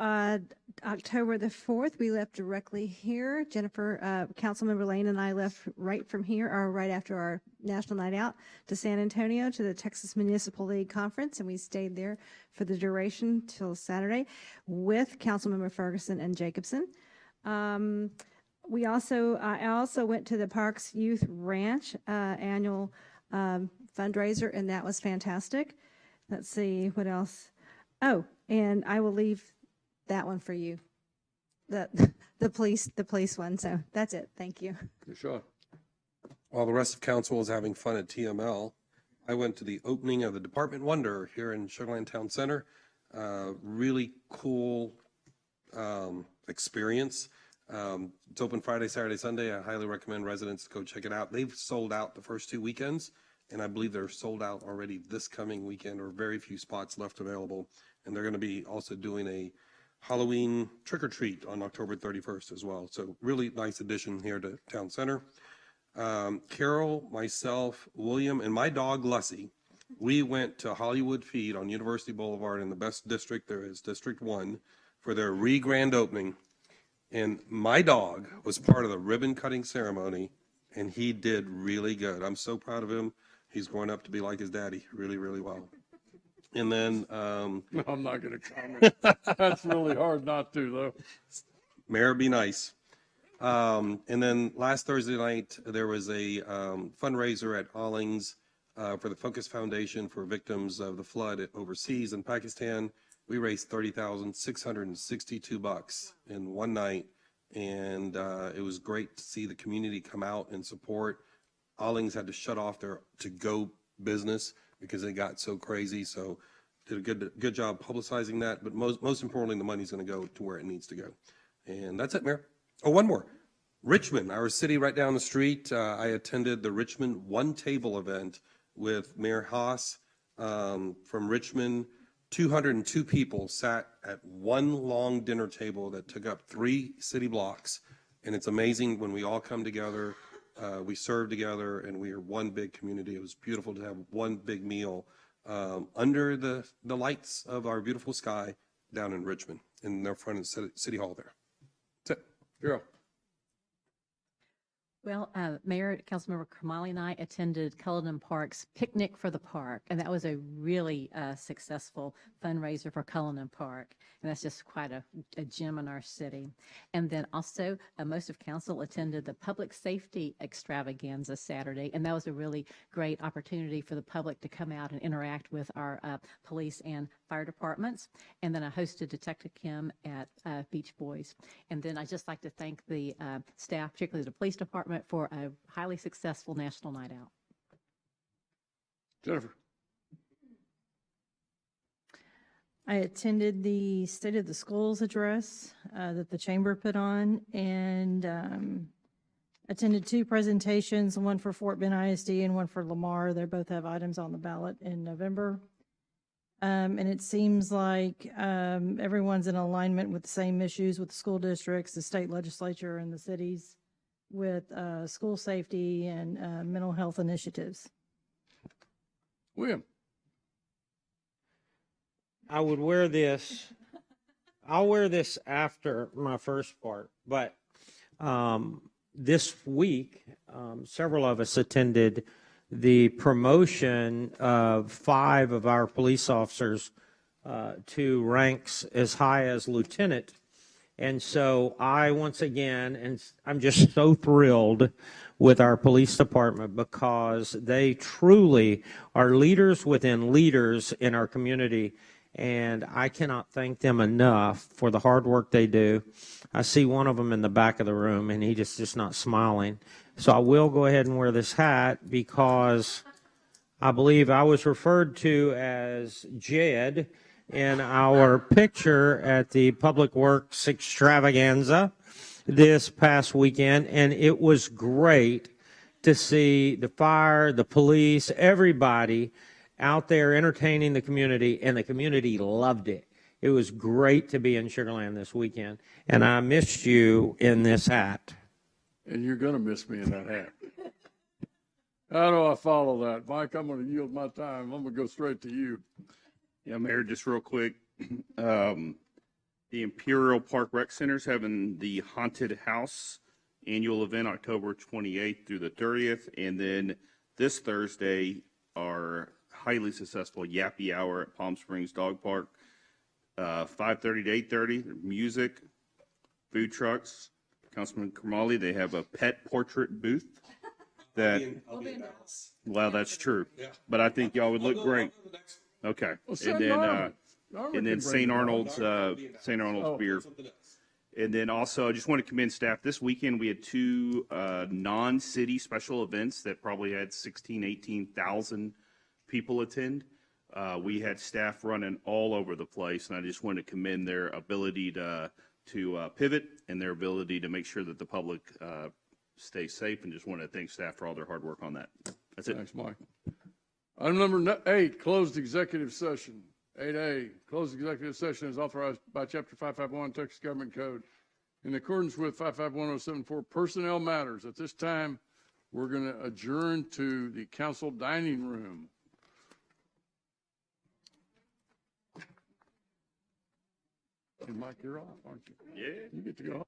October the 4th, we left directly here. Jennifer, Councilmember Lane and I left right from here, or right after our National Night Out, to San Antonio to the Texas Municipal League Conference, and we stayed there for the duration till Saturday with Councilmember Ferguson and Jacobson. I also went to the Parks Youth Ranch annual fundraiser, and that was fantastic. Let's see what else. Oh, and I will leave that one for you, the police one. So that's it. Thank you. Good shot. While the rest of council was having fun at TML, I went to the opening of the Department Wonder here in Sugar Land Town Center. Really cool experience. It's open Friday, Saturday, Sunday. I highly recommend residents go check it out. They've sold out the first 2 weekends, and I believe they're sold out already this coming weekend, or very few spots left available. And they're going to be also doing a Halloween trick-or-treat on October 31st as well. So really nice addition here to Town Center. Carol, myself, William, and my dog, Lucy, we went to Hollywood Feed on University Boulevard in the best district there is, District 1, for their re-grand opening. And my dog was part of the ribbon-cutting ceremony, and he did really good. I'm so proud of him. He's growing up to be like his daddy really, really well. And then I'm not going to comment. That's really hard not to, though. Mayor, be nice. And then last Thursday night, there was a fundraiser at Allings for the Focus Foundation for victims of the flood overseas in Pakistan. We raised $30,662 in one night, and it was great to see the community come out and support. Allings had to shut off their to-go business because it got so crazy. So did a good job publicizing that. But most importantly, the money's going to go to where it needs to go. And that's it, Mayor. Oh, one more. Richmond, our city right down the street. I attended the Richmond One Table event with Mayor Haas from Richmond. 202 people sat at one long dinner table that took up 3 city blocks. And it's amazing when we all come together, we serve together, and we are one big community. It was beautiful to have one big meal under the lights of our beautiful sky down in Richmond, in their front of City Hall there. That's it. Carol. Well, Mayor, Councilmember Kamali and I attended Cullinan Park's Picnic for the Park, and that was a really successful fundraiser for Cullinan Park. And that's just quite a gem in our city. And then also, most of council attended the Public Safety Extravaganza Saturday, and that was a really great opportunity for the public to come out and interact with our police and fire departments. And then I hosted Detective Kim at Beach Boys. And then I'd just like to thank the staff, particularly the police department, for a highly successful national night out. Jennifer. I attended the State of the Schools address that the chamber put on, and attended 2 presentations, one for Fort Bend ISD and one for Lamar. They both have items on the ballot in November. And it seems like everyone's in alignment with the same issues with the school districts, the state legislature, and the cities with school safety and mental health initiatives. William. I would wear this. I'll wear this after my first part, but this week, several of us attended the promotion of 5 of our police officers to ranks as high as lieutenant. And so I, once again, and I'm just so thrilled with our police department because they truly are leaders within leaders in our community. And I cannot thank them enough for the hard work they do. I see one of them in the back of the room, and he just not smiling. So I will go ahead and wear this hat because I believe I was referred to as Jed in our picture at the Public Works Extravaganza this past weekend. And it was great to see the fire, the police, everybody out there entertaining the community, and the community loved it. It was great to be in Sugar Land this weekend, and I missed you in this hat. And you're going to miss me in that hat. How do I follow that? Mike, I'm going to yield my time. I'm going to go straight to you. Yeah, Mayor, just real quick. The Imperial Park Rec Center's having the Haunted House annual event October 28th through the 30th. And then this Thursday, our highly successful Yappy Hour at Palm Springs Dog Park, 5:30 to 8:30. Music, food trucks. Councilman Kamali, they have a pet portrait booth. Well, that's true. But I think y'all would look great. Okay. And then St. Arnold's beer. And then also, I just want to commend staff. This weekend, we had 2 non-city special events that probably had 18,000 people attend. We had staff running all over the place, and I just want to commend their ability to pivot and their ability to make sure that the public stays safe, and just want to thank staff for all their hard work on that. That's it. Thanks, Mike. Item number 8, closed executive session. 8A, closed executive session is authorized by Chapter 551 Texas Government Code in accordance with 55107 personnel matters. At this time, we're going to adjourn to the council dining room. And Mike, you're off, aren't you? Yeah. You get to go home.